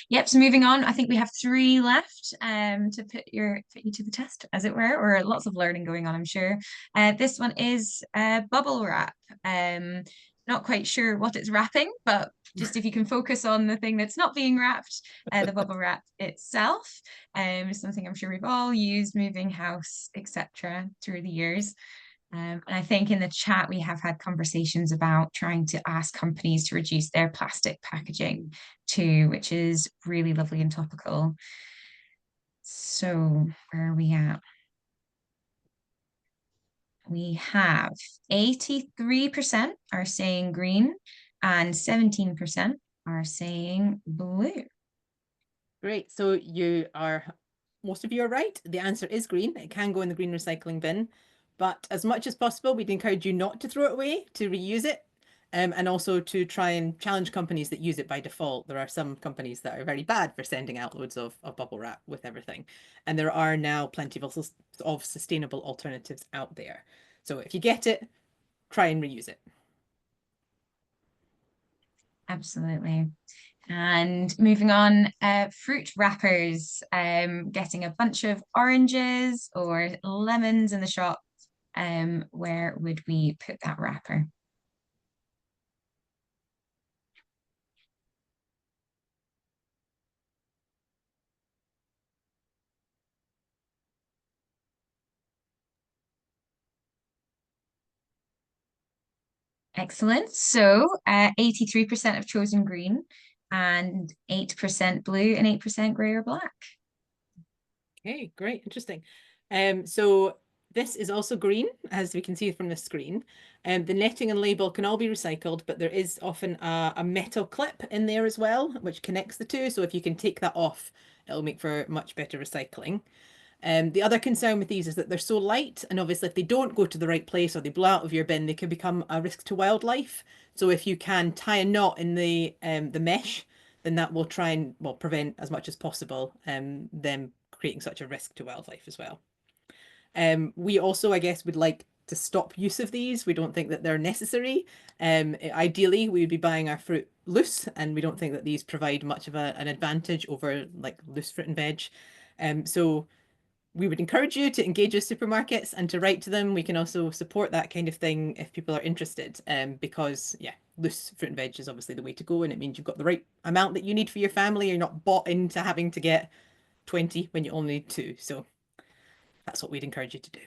yep, so moving on, I think we have 3 left to put you to the test, as it were, or lots of learning going on, I'm sure. This one is bubble wrap. Not quite sure what it's wrapping, but just if you can focus on the thing that's not being wrapped, the bubble wrap itself, something I'm sure we've all used, moving house, etc., through the years. And I think in the chat, we have had conversations about trying to ask companies to reduce their plastic packaging too, which is really lovely and topical. So where are we at? We have 83% are saying green and 17% are saying blue. Great. So most of you are right. The answer is green. It can go in the green recycling bin. But as much as possible, we'd encourage you not to throw it away, to reuse it, and also to try and challenge companies that use it by default. There are some companies that are very bad for sending out loads of bubble wrap with everything. And there are now plenty of sustainable alternatives out there. So if you get it, try and reuse it. Absolutely. And moving on, fruit wrappers, getting a bunch of oranges or lemons in the shop. Where would we put that wrapper? Excellent. So 83% have chosen green and 8% blue and 8% grey or black. Okay, great, interesting. So this is also green, as we can see from the screen. The netting and label can all be recycled, but there is often a metal clip in there as well, which connects the two. So if you can take that off, it'll make for much better recycling. The other concern with these is that they're so light, and obviously if they don't go to the right place or they blow out of your bin, they can become a risk to wildlife. So if you can tie a knot in the mesh, then that will try and prevent as much as possible them creating such a risk to wildlife as well. We also, I guess, would like to stop use of these. We don't think that they're necessary. Ideally, we would be buying our fruit loose, and we don't think that these provide much of an advantage over like loose fruit and veg. So we would encourage you to engage with supermarkets and to write to them. We can also support that kind of thing if people are interested, because yeah, loose fruit and veg is obviously the way to go, and it means you've got the right amount that you need for your family. You're not bought into having to get 20 when you only need 2. So that's what we'd encourage you to do.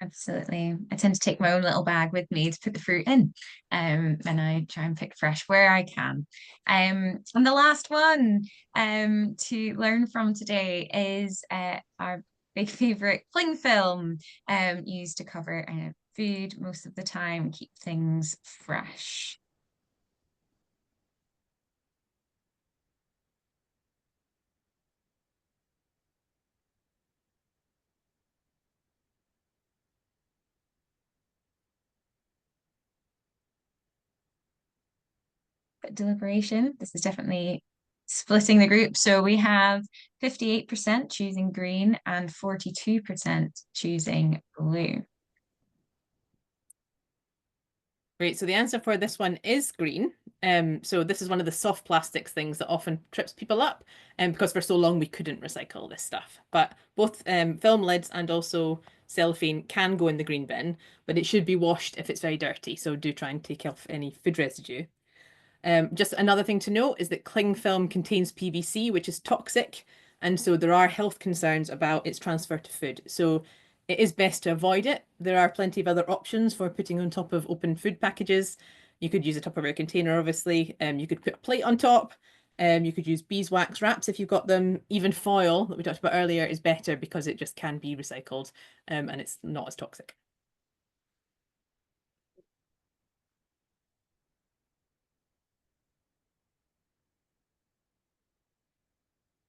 Absolutely. I tend to take my own little bag with me to put the fruit in, and I try and pick fresh where I can. And the last one to learn from today is our big favorite cling film, used to cover food most of the time, keep things fresh. But deliberation, this is definitely splitting the group. So we have 58% choosing green and 42% choosing blue. Great. So the answer for this one is green. So this is one of the soft plastics things that often trips people up, because for so long we couldn't recycle this stuff. But both film lids and also cellophane can go in the green bin, but it should be washed if it's very dirty. So do try and take off any food residue. Just another thing to note is that cling film contains PVC, which is toxic, and so there are health concerns about its transfer to food. So it is best to avoid it. There are plenty of other options for putting on top of open food packages. You could use a Tupperware container, obviously. You could put a plate on top. You could use beeswax wraps if you've got them. Even foil that we talked about earlier is better because it just can be recycled, and it's not as toxic.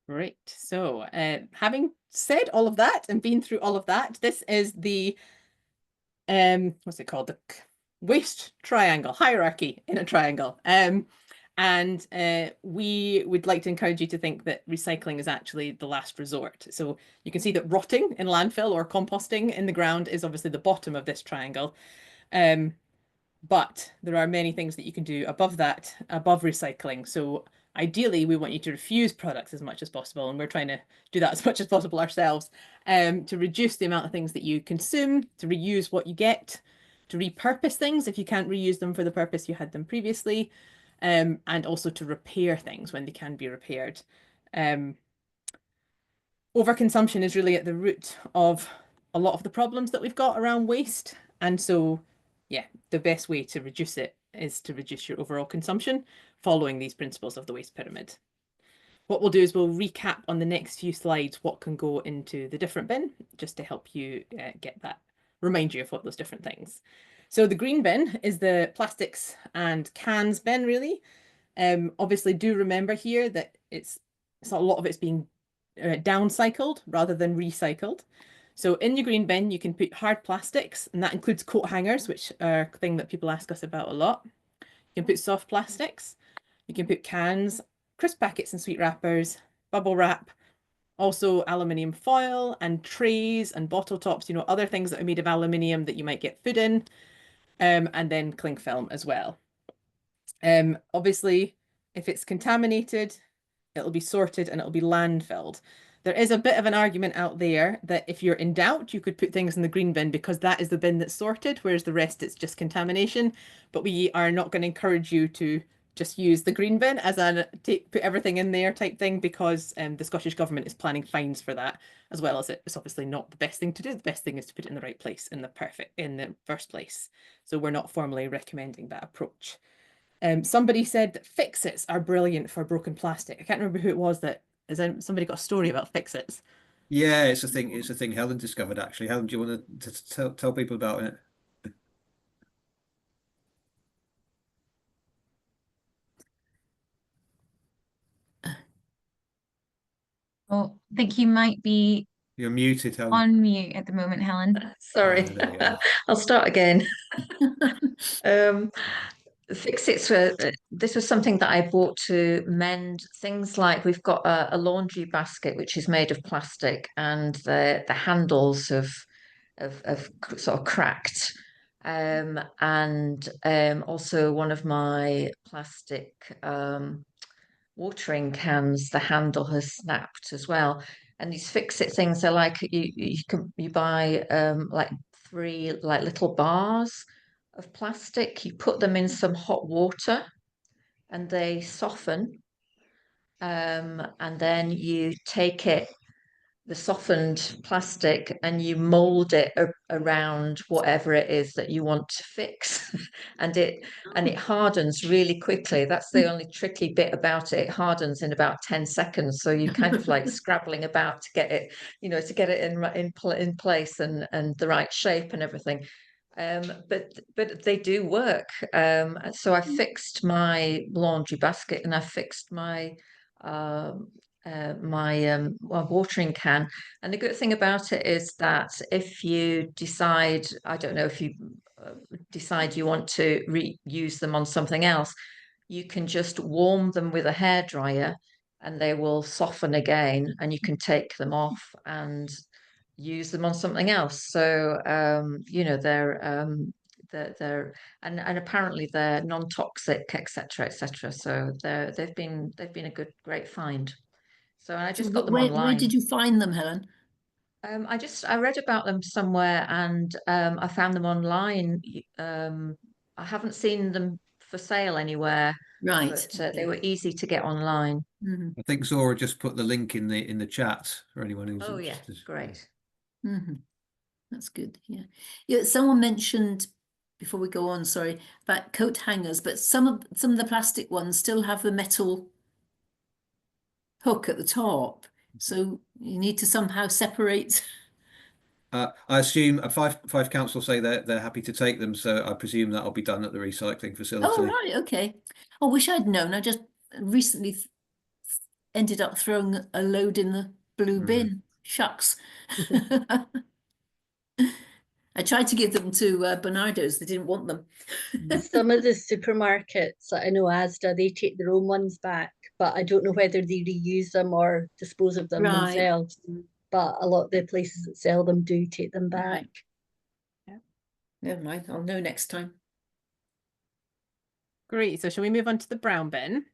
Great. So having said all of that and been through all of that, this is the, what's it called? The waste triangle, hierarchy in a triangle. And we would like to encourage you to think that recycling is actually the last resort. So you can see that rotting in landfill or composting in the ground is obviously the bottom of this triangle. But there are many things that you can do above that, above recycling. So ideally, we want you to refuse products as much as possible, and we're trying to do that as much as possible ourselves, to reduce the amount of things that you consume, to reuse what you get, to repurpose things if you can't reuse them for the purpose you had them previously, and also to repair things when they can be repaired. Overconsumption is really at the root of a lot of the problems that we've got around waste, and so yeah, the best way to reduce it is to reduce your overall consumption following these principles of the waste pyramid. What we'll do is we'll recap on the next few slides what can go into the different bin, just to help you get that, remind you of what those different things. So the green bin is the plastics and cans bin, really. Obviously do remember here that it's a lot of it's being downcycled rather than recycled. So in your green bin, you can put hard plastics, and that includes coat hangers, which are a thing that people ask us about a lot. You can put soft plastics, you can put cans, crisp packets and sweet wrappers, bubble wrap, also aluminium foil and trays and bottle tops, other things that are made of aluminium that you might get food in, and then cling film as well. Obviously, if it's contaminated, it'll be sorted and it'll be landfilled. There is a bit of an argument out there that if you're in doubt, you could put things in the green bin because that is the bin that's sorted, whereas the rest it's just contamination. But we are not going to encourage you to just use the green bin as put everything in there type thing, because the Scottish Government is planning fines for that, as well as it's obviously not the best thing to do. The best thing is to put it in the right place in the first place. So we're not formally recommending that approach. Somebody said that fix-its are brilliant for broken plastic. I can't remember who it was that. Has somebody got a story about fix-its? Yeah, it's a thing. It's a thing Helen discovered, actually. Helen, do you want to tell people about it? Oh, I think you might be You're muted, Helen. on mute at the moment, Helen. Sorry, I'll start again. Fix-its were, this was something that I bought to mend things like we've got a laundry basket which is made of plastic, and the handles have sort of cracked. And also one of my plastic watering cans, the handle has snapped as well. And these fix-it things are like you buy like 3 like little bars of plastic. You put them in some hot water and they soften. And then you take the softened plastic and you mold it around whatever it is that you want to fix. and it hardens really quickly. That's the only tricky bit about it. It hardens in about 10 seconds. So you kind of like scrabbling about to get it, to get it in place and the right shape and everything. But they do work. So I fixed my laundry basket and I fixed my watering can. And the good thing about it is that if you decide, I don't know, if you decide you want to reuse them on something else, you can just warm them with a hairdryer and they will soften again, and you can take them off and use them on something else. So you know, they're and apparently they're non-toxic, etc., etc. So they've been a great find. So I just got them where online. did you find them, Helen? I read about them somewhere, and I found them online. I haven't seen them for sale anywhere, Right. but they were easy to get online. Mm-hmm. I think Zora just put the link in the chat for anyone who's interested. Yeah, great. Mm-hmm. That's good. Yeah. Yeah. Someone mentioned before we go on, sorry, about coat hangers, but some of the plastic ones still have the metal hook at the top, so you need to somehow separate. I assume Fife Council say they're happy to take them, so I presume that'll be done at the recycling facility. Oh, right, okay. I wish I'd known. I just recently ended up throwing a load in the blue bin. Shucks. I tried to give them to Bernardo's. They didn't want them. Some of the supermarkets, I know Asda, they take their own ones back, but I don't know whether they reuse them or dispose of them themselves. But a lot of the places that sell them do take them back. Yeah. Never mind, I'll know next time. Great. So shall we move on to the brown bin?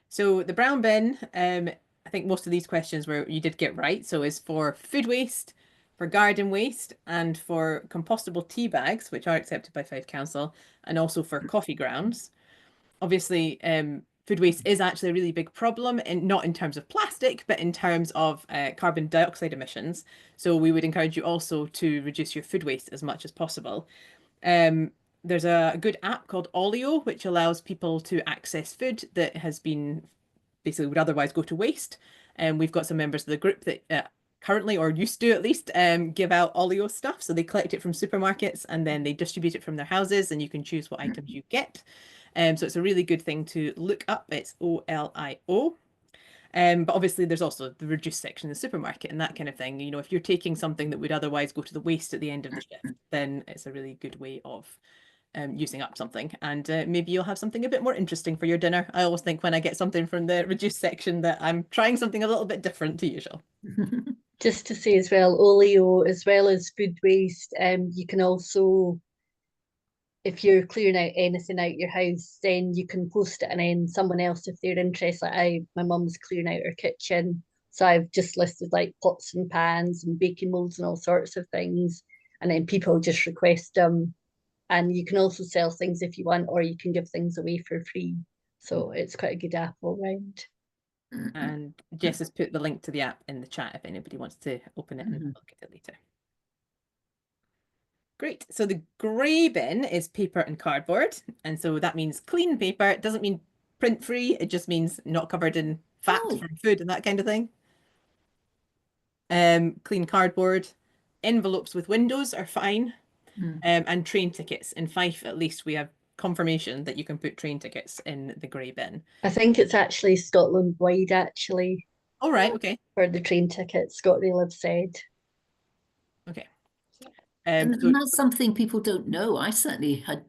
So the brown bin, I think most of these questions you did get right. So is for food waste, for garden waste, and for compostable tea bags, which are accepted by Fife Council, and also for coffee grounds. Obviously, food waste is actually a really big problem, and not in terms of plastic, but in terms of carbon dioxide emissions. So we would encourage you also to reduce your food waste as much as possible. There's a good app called Olio, which allows people to access food that has been basically would otherwise go to waste. And we've got some members of the group that currently, or used to at least, give out Olio stuff. So they collect it from supermarkets and then they distribute it from their houses, and you can choose what items you get. So it's a really good thing to look up. It's OLIO. But obviously there's also the reduced section in the supermarket and that kind of thing. You know, if you're taking something that would otherwise go to the waste at the end of the shift, then it's a really good way of using up something, and maybe you'll have something a bit more interesting for your dinner. I always think when I get something from the reduced section that I'm trying something a little bit different to usual. Just to say as well, Olio, as well as food waste, you can also, if you're clearing out anything out your house, then you can post it, and then someone else, if they're interested, like my mum's clearing out her kitchen, so I've just listed like pots and pans and baking molds and all sorts of things, and then people just request them. And you can also sell things if you want, or you can give things away for free. So it's quite a good app all round. And Jess has put the link to the app in the chat if anybody wants to open it and look at it later. Great. So the grey bin is paper and cardboard. And so that means clean paper. It doesn't mean print free. It just means not covered in fat from food and that kind of thing. Clean cardboard. Envelopes with windows are fine. And train tickets. In Fife, at least, we have confirmation that you can put train tickets in the grey bin. I think it's actually Scotland wide, actually. Oh, right, okay. For the train tickets, ScotRail have said. Okay. And that's something people don't know. I certainly had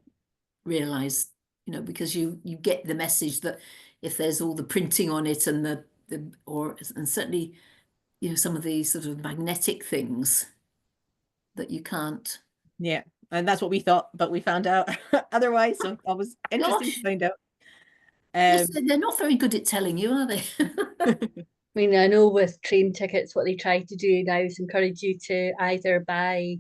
realised, you know, because you get the message that if there's all the printing on it and and certainly, you know, some of these sort of magnetic things that you can't. Yeah, and that's what we thought, but we found out otherwise. So that was interesting to find out. Yes, they're not very good at telling you, are they? I mean, I know with train tickets, what they try to do now is encourage you to either buy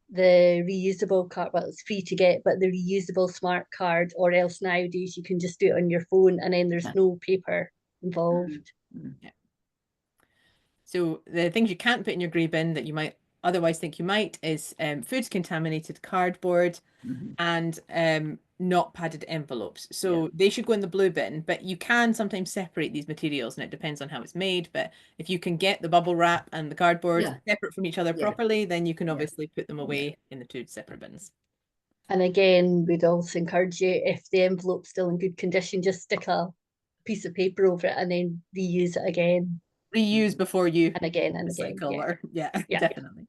the reusable card, well, it's free to get, but the reusable smart card, or else nowadays you can just do it on your phone and then there's no paper involved. Yeah. So the things you can't put in your grey bin that you might otherwise think you might is foods contaminated cardboard and not padded envelopes. So they should go in the blue bin, but you can sometimes separate these materials, and it depends on how it's made. But if you can get the bubble wrap and the cardboard separate from each other properly, then you can obviously put them away in the two separate bins. And again, we'd also encourage you, if the envelope's still in good condition, just stick a piece of paper over it and then reuse it again. Reuse before you and again. Or, definitely.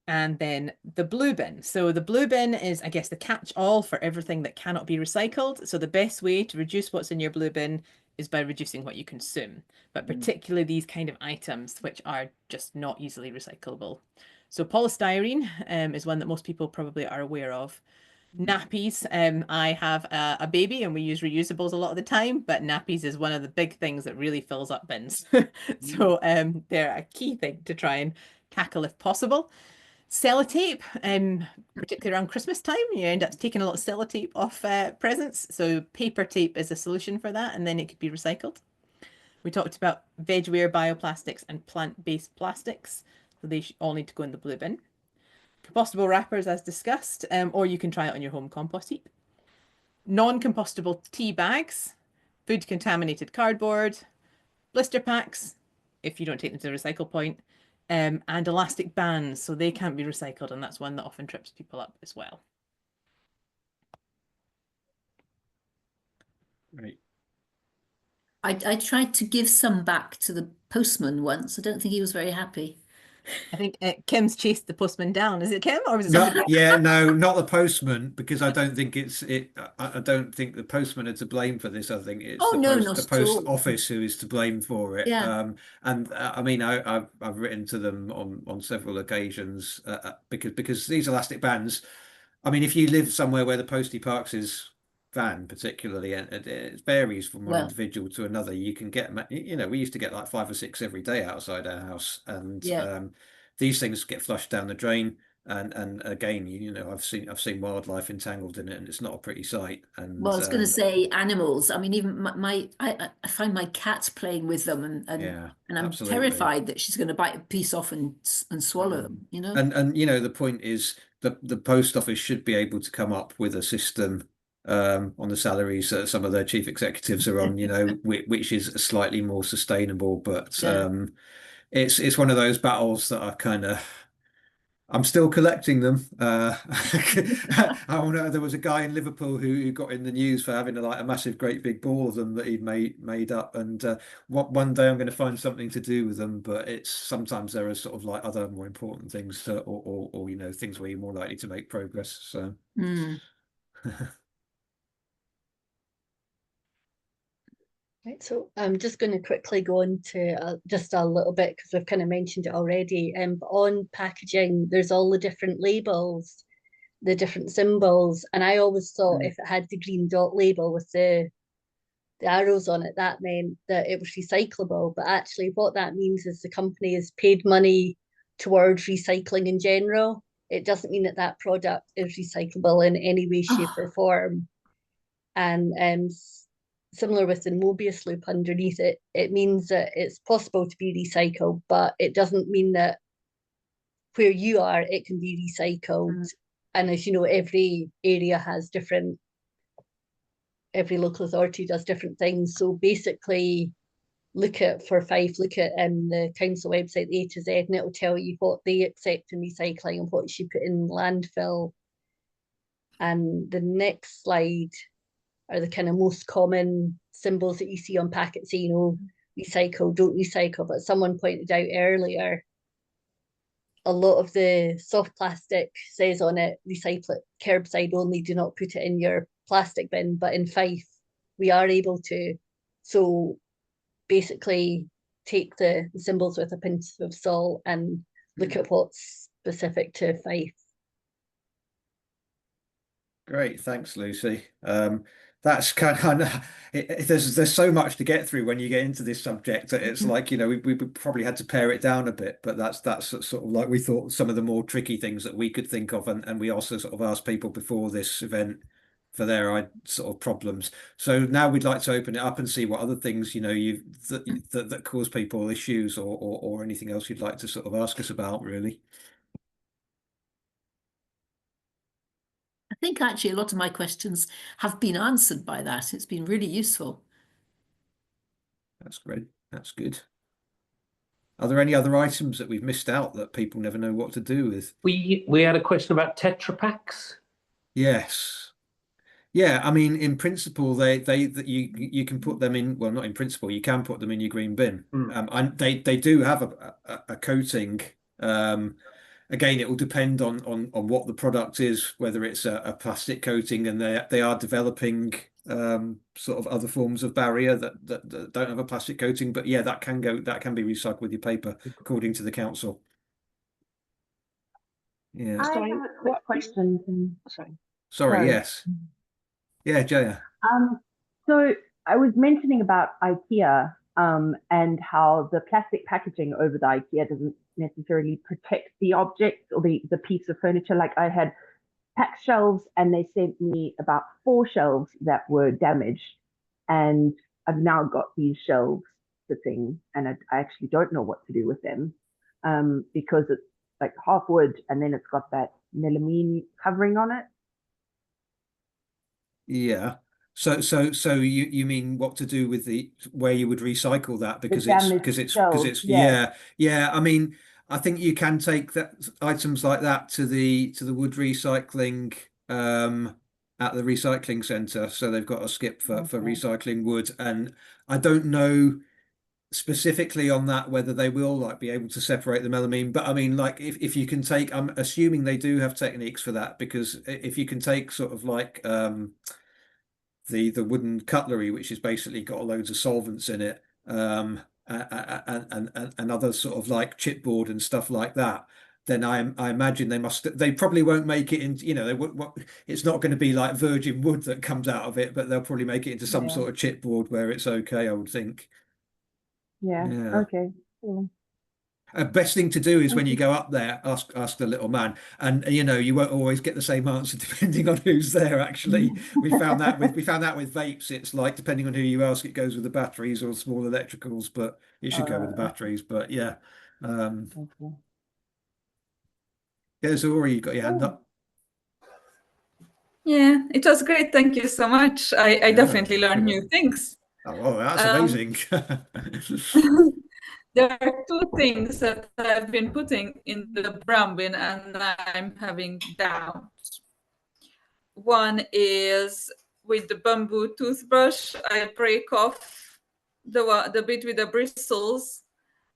And then the blue bin. So the blue bin is, I guess, the catch-all for everything that cannot be recycled. So the best way to reduce what's in your blue bin is by reducing what you consume, but particularly these kind of items which are just not easily recyclable. So polystyrene is one that most people probably are aware of. Nappies, I have a baby and we use reusables a lot of the time, but nappies is one of the big things that really fills up bins. So they're a key thing to try and tackle if possible. Sellotape, particularly around Christmas time, you end up taking a lot of sellotape off presents. So paper tape is a solution for that, and then it could be recycled. We talked about vegware, bioplastics, and plant-based plastics. So they all need to go in the blue bin. Compostable wrappers, as discussed, or you can try it on your home compost heap. Non-compostable tea bags, food contaminated cardboard, blister packs, if you don't take them to the recycle point, and elastic bands, so they can't be recycled, and that's one that often trips people up as well. Right. I tried to give some back to the postman once. I don't think he was very happy. I think Kim's chased the postman down. Is it Kim, or was it No, somebody else? yeah, no, not the postman, because I don't think I don't think the postman are to blame for this. I think it's the post office who is to blame for it. Yeah. And I mean, I've written to them on several occasions because these elastic bands. I mean, if you live somewhere where the postie parks is van particularly, and it varies from one individual to another, you can get, you know, we used to get like 5 or 6 every day outside our house, and these things get flushed down the drain, and again, you know, I've seen wildlife entangled in it, and it's not a pretty sight. And well, I was going to say animals. I mean, even I find my cat playing with them, and I'm absolutely terrified that she's going to bite a piece off and swallow them, you know. And you know, the point is the post office should be able to come up with a system on the salaries that some of their chief executives are on, you know, which is slightly more sustainable. But it's one of those battles that I'm still collecting them. I know there was a guy in Liverpool who got in the news for having a massive, great big ball of them that he'd made up. And one day I'm going to find something to do with them. But it's sometimes there are sort of like other more important things, or you know, things where you're more likely to make progress. So. Right, so I'm just going to quickly go into just a little bit because we've kind of mentioned it already. But on packaging, there's all the different labels, the different symbols, and I always thought if it had the green dot label with the arrows on it, that meant that it was recyclable. But actually, what that means is the company has paid money towards recycling in general. It doesn't mean that that product is recyclable in any way, shape, or form. And similar with the Mobius loop underneath it, it means that it's possible to be recycled, but it doesn't mean that where you are, it can be recycled. And as you know, every area has different, every local authority does different things. So basically, for Fife, look at the council website, the A to Z, and it'll tell you what they accept in recycling and what you put in landfill. And the next slide are the kind of most common symbols that you see on packets, you know, recycle, don't recycle. But someone pointed out earlier, a lot of the soft plastic says on it, recycle it, curbside only, do not put it in your plastic bin. But in Fife, we are able to. So basically take the symbols with a pinch of salt and look at what's specific to Fife. Great, thanks, Lucy. That's kind of there's so much to get through when you get into this subject that it's like, you know, we probably had to pare it down a bit, but that's sort of like we thought some of the more tricky things that we could think of, and we also sort of asked people before this event for their sort of problems. So now we'd like to open it up and see what other things, you know, that cause people issues, or anything else you'd like to sort of ask us about, really. I think actually a lot of my questions have been answered by that. It's been really useful. That's great. That's good. Are there any other items that we've missed out that people never know what to do with? We had a question about Tetra Paks. Yes. Yeah, I mean, in principle, you can put them in. Well, not in principle, you can put them in your green bin. And they do have a coating. Again, it will depend on what the product is, whether it's a plastic coating, and they are developing sort of other forms of barrier that don't have a plastic coating. But yeah, that can be recycled with your paper, according to the council. Yeah. I have a quick question. Sorry. Yes. Yeah, Jaya. So I was mentioning about IKEA and how the plastic packaging over the IKEA doesn't necessarily protect the object or the piece of furniture. Like I had packed shelves and they sent me about 4 shelves that were damaged, and I've now got these shelves sitting and I actually don't know what to do with them because it's like half wood and then it's got that melamine covering on it. Yeah. So you mean what to do with where you would recycle that, because it's yeah. I mean, I think you can take items like that to the wood recycling at the recycling centre. So they've got a skip for recycling wood, and I don't know specifically on that whether they will like be able to separate the melamine, but I mean, like if you can take, I'm assuming they do have techniques for that, because if you can take sort of like the wooden cutlery, which is basically got loads of solvents in it, and other sort of like chipboard and stuff like that, then I imagine they probably won't make it into, it's not going to be like virgin wood that comes out of it, but they'll probably make it into some sort of chipboard where it's okay, I would think. Yeah. Okay. Cool. Best thing to do is when you go up there, ask the little man, and you won't always get the same answer depending on who's there. Actually, we found that with vapes. It's like depending on who you ask, it goes with the batteries or small electricals, but it should go with the batteries. But yeah, yeah. So, Ori, you got your hand up. Yeah, it was great. Thank you so much. I definitely learned new things. Oh, well, that's amazing. There are 2 things that I've been putting in the brown bin and I'm having doubts. One is with the bamboo toothbrush, I break off the bit with the bristles.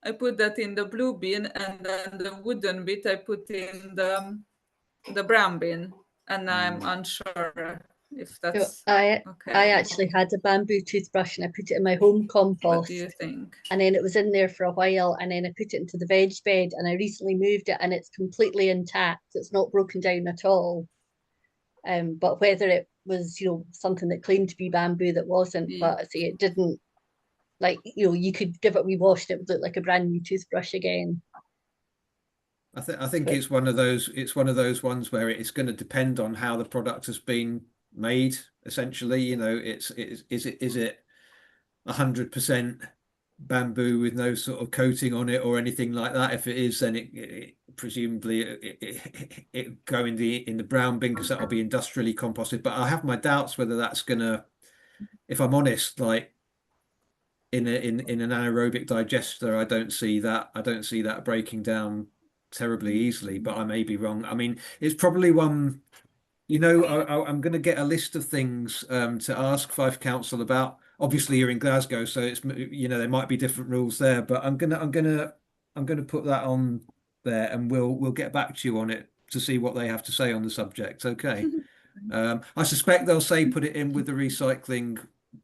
I put that in the blue bin, and then the wooden bit I put in the brown bin, and I'm unsure if that's I okay. actually had a bamboo toothbrush and I put it in my home compost. What do you think? And then it was in there for a while, and then I put it into the veg bed, and I recently moved it and it's completely intact. It's not broken down at all. But whether it was, something that claimed to be bamboo that wasn't, but see, it didn't, like, you could give it a wee wash and it would look like a brand new toothbrush again. I think it's one of those ones where it's going to depend on how the product has been made. Essentially, is it 100% bamboo with no sort of coating on it or anything like that? If it is, then it presumably it go in the brown bin, because that'll be industrially composted. But I have my doubts whether that's gonna, if I'm honest, like in an anaerobic digester, I don't see that breaking down terribly easily, but I may be wrong. I mean, it's probably one, I'm going to get a list of things to ask Fife Council about. Obviously, you're in Glasgow, so it's there might be different rules there, but I'm gonna put that on there, and we'll get back to you on it to see what they have to say on the subject. Okay. I suspect they'll say put it in with the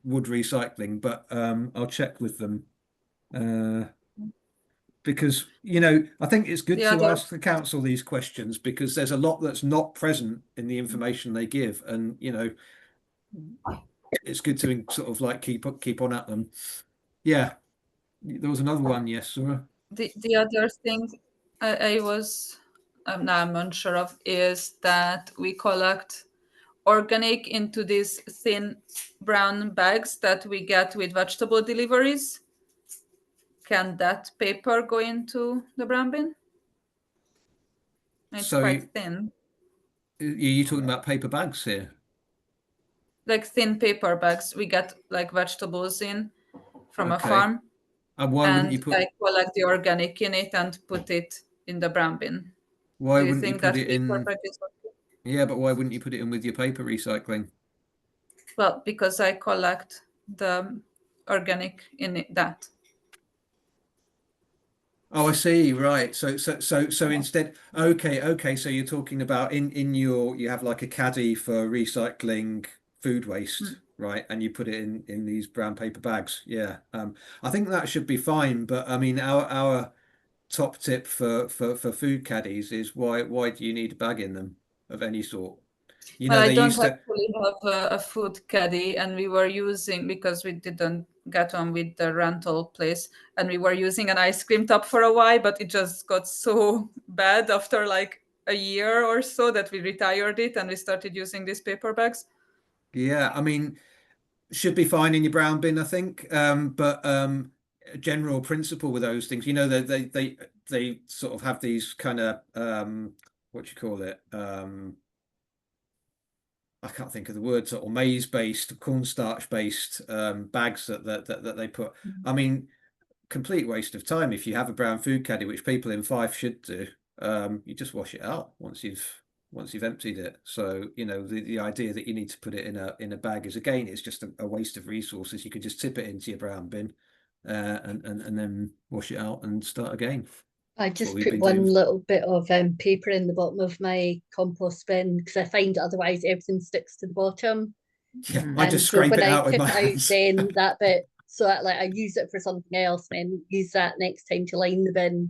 wood recycling, but I'll check with them. Because I think it's good to ask the council these questions, because there's a lot that's not present in the information they give, and it's good to sort of like keep on at them. Yeah, there was another one. Yes, Sura. The other thing I'm unsure of is that we collect organic into these thin brown bags that we get with vegetable deliveries. Can that paper go into the brown bin? It's quite thin. Are you talking about paper bags here? Like thin paper bags. We get like vegetables in from a farm. And why wouldn't you put? I collect the organic in it and put it in the brown bin. Why wouldn't you put it in? Yeah, but why wouldn't you put it in with your paper recycling? Well, because I collect the organic in that. Oh, I see. Right. So instead, okay. So you're talking about in you have like a caddy for recycling food waste, right, and you put it in these brown paper bags. Yeah, I think that should be fine. But I mean, our top tip for food caddies is why do you need a bag in them of any sort? You know, Well, I they don't used to. actually have a food caddy, and we were using, because we didn't get on with the rental place, and we were using an ice cream tub for a while, but it just got so bad after like a year or so that we retired it and we started using these paper bags. Yeah, I mean, should be fine in your brown bin, I think. But general principle with those things, you know, they sort of have these kind of what do you call it? I can't think of the word, sort of maize-based, cornstarch-based bags that they put. I mean, complete waste of time if you have a brown food caddy, which people in Fife should do. You just wash it out once you've emptied it. So, you know, the idea that you need to put it in a bag is, again, it's just a waste of resources. You could just tip it into your brown bin and then wash it out and start again. I That's what just we've put been one doing. little bit of paper in the bottom of my compost bin because I find otherwise everything sticks to the bottom. Yeah, I And just so scrape when it I out with tip my it out, hands. then that bit, so that, like, I use it for something else and then use that next time to line the bin.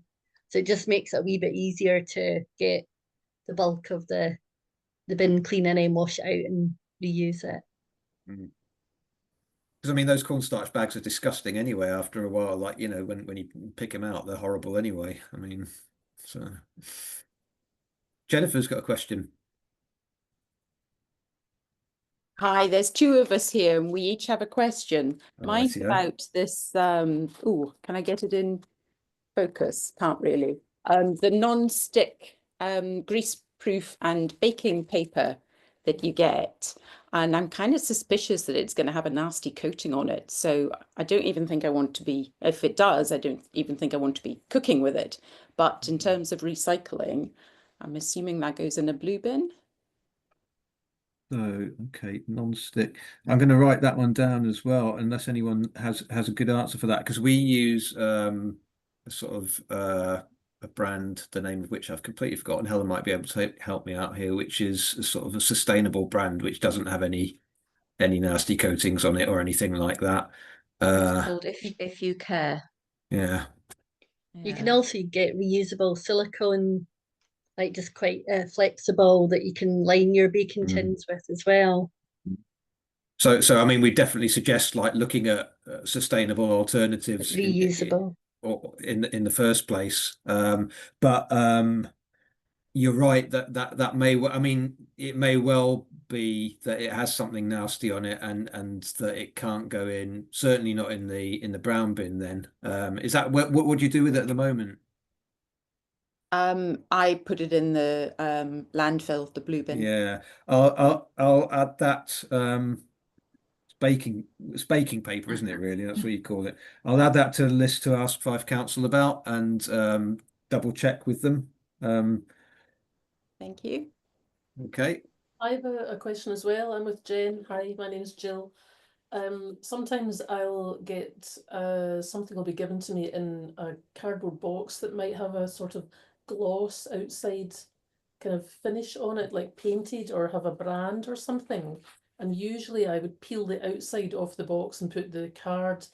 So it just makes it a wee bit easier to get the bulk of the bin clean and then wash it out and reuse it. Because I mean, those cornstarch bags are disgusting anyway after a while. Like, you know, when you pick them out, they're horrible anyway. I mean, so Jennifer's got a question. Hi, there's two of us here and we each have a question. Oh, Mine's rightio. about this, oh, can I get it in focus? Can't really. The non-stick grease-proof and baking paper that you get. And I'm kind of suspicious that it's going to have a nasty coating on it. So I don't even think I want to be, if it does, I don't even think I want to be cooking with it. But in terms of recycling, I'm assuming that goes in a blue bin. So, okay, non-stick. I'm going to write that one down as well, unless anyone has a good answer for that, because we use a sort of a brand, the name of which I've completely forgotten. Helen might be able to help me out here, which is a sort of a sustainable brand, which doesn't have any nasty coatings on it or anything like that. It's called If You Care. Yeah. You can also get reusable silicone, like just quite flexible, that you can line your baking tins with as well. So I mean, we definitely suggest like looking at sustainable alternatives reusable in the first place. But you're right that may I mean, it may well be that it has something nasty on it and that it can't go in, certainly not in the brown bin then. Is that what would you do with it at the moment? I put it in the landfill, the blue bin. Yeah, I'll add that. It's baking paper, isn't it, really? That's what you call it. I'll add that to the list to ask Fife Council about and double check with them. Thank you. Okay. I have a question as well. I'm with Jen. Hi, my name's Jill. Sometimes I'll get something will be given to me in a cardboard box that might have a sort of gloss outside kind of finish on it, like painted, or have a brand or something. And usually I would peel the outside off the box and put the card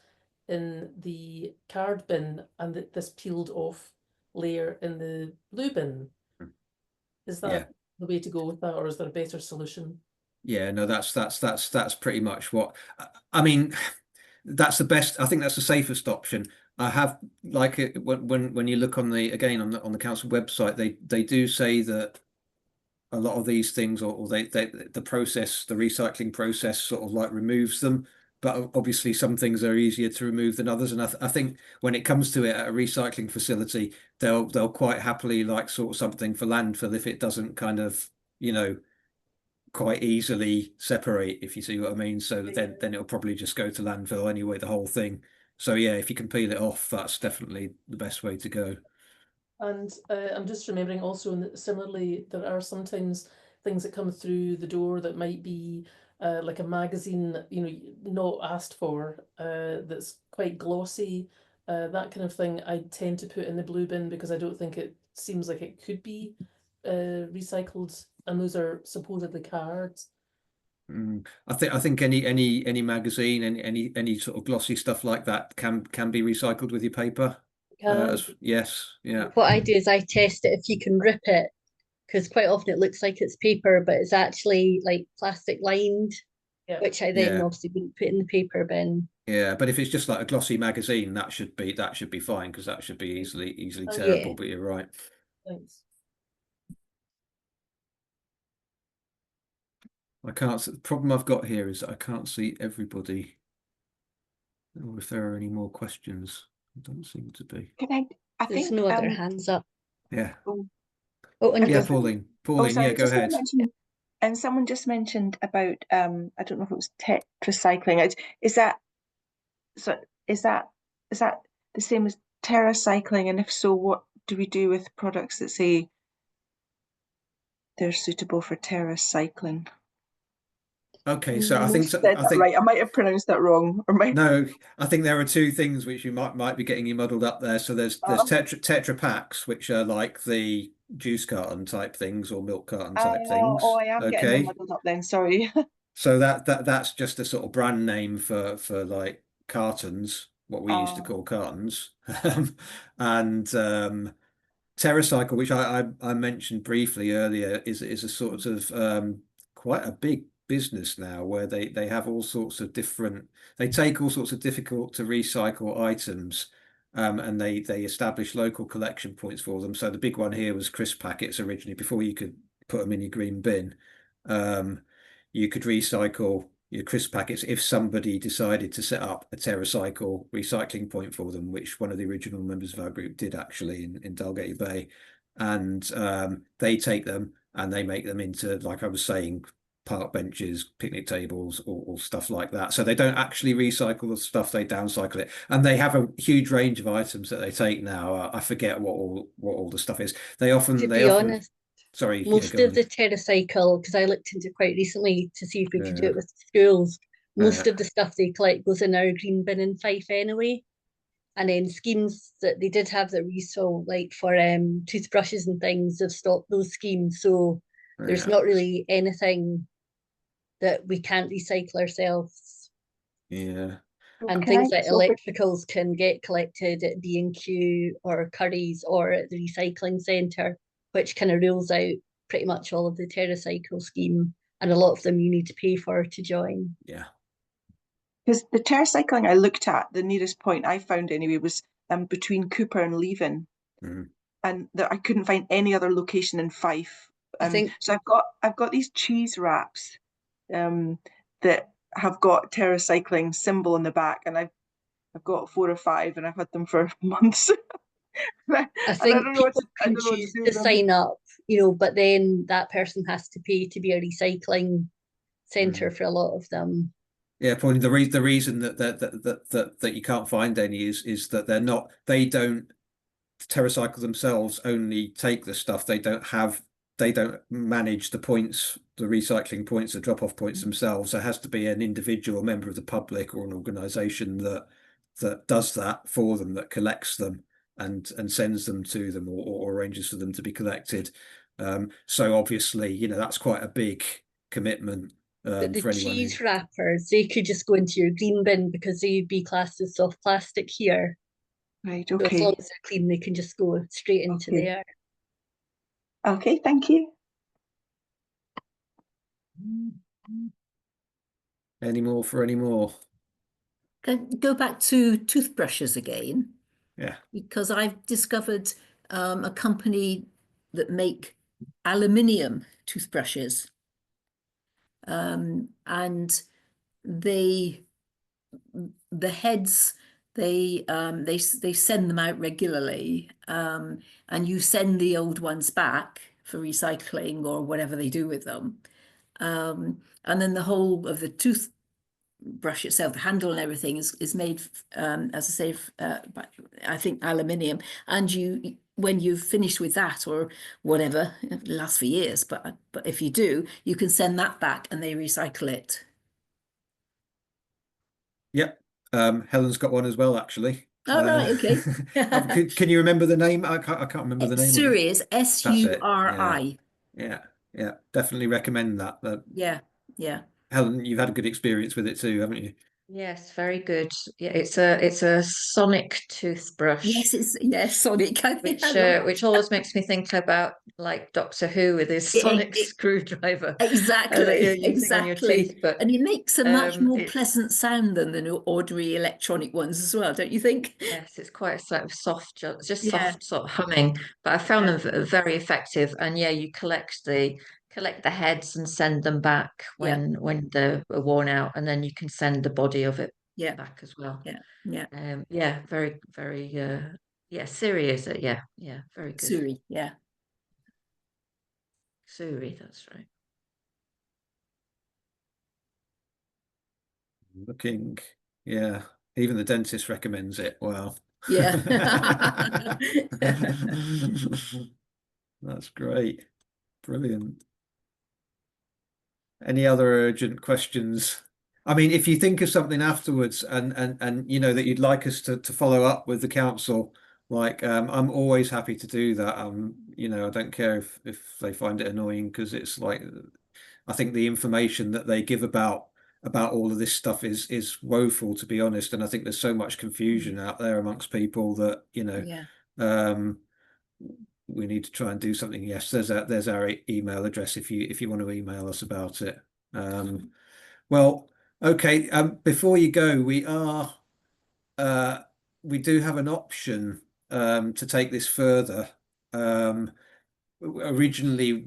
in the card bin and this peeled off layer in the blue bin. Is that the way to go with that, or is there a better solution? Yeah, no, that's pretty much what I mean. That's the best. I think that's the safest option. I have like it when you look on the council website, they do say that a lot of these things, or the recycling process sort of like removes them. But obviously some things are easier to remove than others. And I think when it comes to it at a recycling facility, they'll quite happily like sort something for landfill if it doesn't kind of, you know, quite easily separate, if you see what I mean. So then it'll probably just go to landfill anyway, the whole thing. So yeah, if you can peel it off, that's definitely the best way to go. And I'm just remembering also, similarly, there are sometimes things that come through the door that might be like a magazine, you know, not asked for, that's quite glossy, that kind of thing. I tend to put in the blue bin because I don't think it seems like it could be recycled, and those are supposedly cards. I think any magazine, any sort of glossy stuff like that can be recycled with your paper. Yes, yeah. What I do is I test it if you can rip it, because quite often it looks like it's paper, but it's actually like plastic lined, which I then obviously wouldn't put in the paper bin. Yeah, but if it's just like a glossy magazine, that should be fine, because that should be easily tearable. But you're right. Thanks. I can't. The problem I've got here is that I can't see everybody, or if there are any more questions. There don't seem to be. There's no other hands up. Yeah. And yeah, Pauline. Sorry, yeah, go ahead. And someone just mentioned about I don't know if it was tetracycling. Is that the same as TerraCycling? And if so, what do we do with products that say they're suitable for TerraCycling? Okay, so I think right. I might have pronounced that wrong. No, I think there are two things which you might be getting you muddled up there. So there's Tetra Packs, which are like the juice carton type things or milk carton type things. Oh, I am getting them muddled up then. Sorry. So that's just a sort of brand name for like cartons, what we used to call cartons, and TerraCycle, which I mentioned briefly earlier, is a sort of quite a big business now, where they have all sorts of they take all sorts of difficult to recycle items, and they establish local collection points for them. So the big one here was crisp packets originally, before you could put them in your green bin. You could recycle your crisp packets if somebody decided to set up a TerraCycle recycling point for them, which one of the original members of our group did actually in Dalgety Bay. And they take them and they make them into, like I was saying, park benches, picnic tables, or stuff like that. So they don't actually recycle the stuff, they downcycle it. And they have a huge range of items that they take now. I forget what all the stuff is. They often, to be honest, sorry, most of the TerraCycle, because I looked into quite recently to see if we could do it with schools, most of the stuff they collect goes in our green bin in Fife anyway. And then schemes that they did have that we saw, like for toothbrushes and things, have stopped those schemes. So there's not really anything that we can't recycle ourselves. Yeah. And things like electricals can get collected at B&Q or Curry's or at the recycling centre, which kind of rules out pretty much all of the TerraCycle scheme, and a lot of them you need to pay for to join. Yeah. Because the TerraCycling I looked at, the nearest point I found anyway, was between Cooper and Leven, and I couldn't find any other location in Fife. So I've got these cheese wraps that have got TerraCycling symbol on the back, and I've got 4 or 5, and I've had them for months. I think people can choose to sign up, but then that person has to pay to be a recycling centre for a lot of them. Yeah, probably the reason that you can't find any is that they don't TerraCycle themselves only take the stuff. They don't manage the points, the recycling points, the drop-off points themselves. There has to be an individual member of the public or an organisation that does that for them, that collects them and sends them to them or arranges for them to be collected. So obviously, that's quite a big commitment. But the cheese wrappers, they could just go into your green bin because they'd be classed as soft plastic here. Right, okay. So as long as they're clean, they can just go straight into there. Okay, thank you. Any more for any more? Can go back to toothbrushes again. Yeah. Because I've discovered a company that make aluminium toothbrushes. And the heads, they send them out regularly, and you send the old ones back for recycling or whatever they do with them, and then the whole of the toothbrush itself, the handle and everything is made, as I say, I think aluminium, and when you've finished with that or whatever, it lasts for years, but if you do, you can send that back and they recycle it. Yep. Helen's got one as well, actually. Oh, right, okay. Can you remember the name? I can't remember the name. Suri is SURI. Yeah, definitely recommend that. Yeah. Helen, you've had a good experience with it too, haven't you? Yes, very good. Yeah, it's a sonic toothbrush. Yes, it's sonic. I think which always makes me think about like Doctor Who with his sonic screwdriver. Exactly, that you're using on your teeth, but and it makes a much more pleasant sound than the ordinary electronic ones as well, don't you think? Yes, it's quite a sort of soft, soft sort of humming. But I found them very effective. And yeah, you collect the heads and send them back when they're worn out, and then you can send the body of it back as well. Yeah, very, very Siri is it? Yeah, very good. Siri, Siri, that's right. Looking, yeah, even the dentist recommends it. Wow. Yeah. That's great. Brilliant. Any other urgent questions? I mean, if you think of something afterwards and you know that you'd like us to follow up with the council, like I'm always happy to do that. You know, I don't care if they find it annoying, because it's like, I think the information that they give about all of this stuff is woeful, to be honest. And I think there's so much confusion out there amongst people that, you know, we need to try and do something. Yes, there's our email address if you want to email us about it. Well, okay. Before you go, we do have an option to take this further. Originally,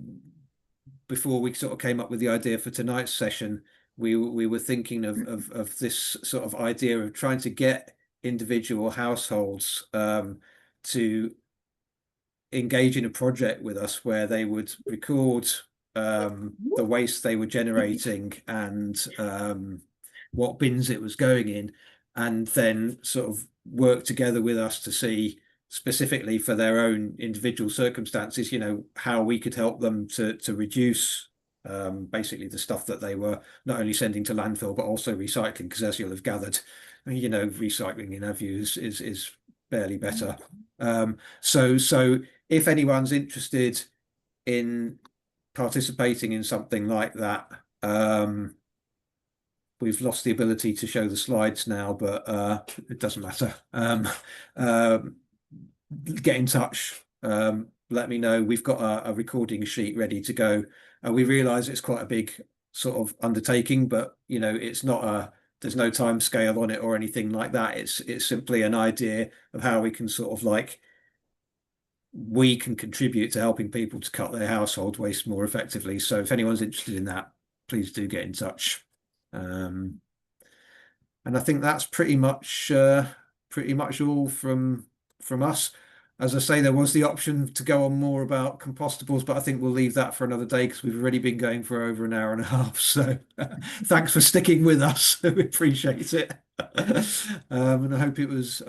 before we sort of came up with the idea for tonight's session, we were thinking of this sort of idea of trying to get individual households to engage in a project with us where they would record the waste they were generating and what bins it was going in, and then sort of work together with us to see specifically for their own individual circumstances, you know, how we could help them to reduce basically the stuff that they were not only sending to landfill but also recycling, because as you'll have gathered, you know, recycling in our view is barely better. So if anyone's interested in participating in something like that, we've lost the ability to show the slides now, but it doesn't matter. Get in touch. Let me know. We've got a recording sheet ready to go. We realise it's quite a big sort of undertaking, but you know, it's not there's no time scale on it or anything like that. It's simply an idea of how we can sort of like, we can contribute to helping people to cut their household waste more effectively. So if anyone's interested in that, please do get in touch. And I think that's pretty much all from us. As I say, there was the option to go on more about compostables, but I think we'll leave that for another day because we've already been going for over an hour and a half. So thanks for sticking with us. We appreciate it. And I hope it was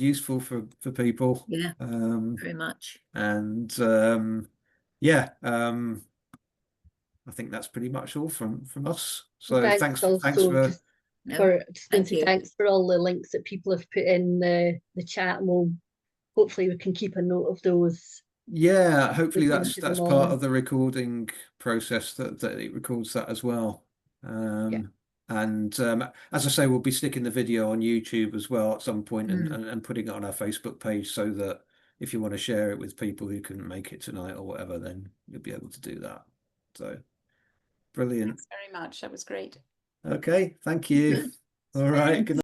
useful for people. Yeah, very much. And I think that's pretty much all from us. So thanks for thanks for all the links that people have put in the chat, and hopefully we can keep a note of those. Yeah, hopefully that's part of the recording process, that it records that as well. And as I say, we'll be sticking the video on YouTube as well at some point, and putting it on our Facebook page, so that if you want to share it with people who couldn't make it tonight or whatever, then you'll be able to do that. So brilliant. Thanks very much. That was great. Okay, thank you. All right. Good night.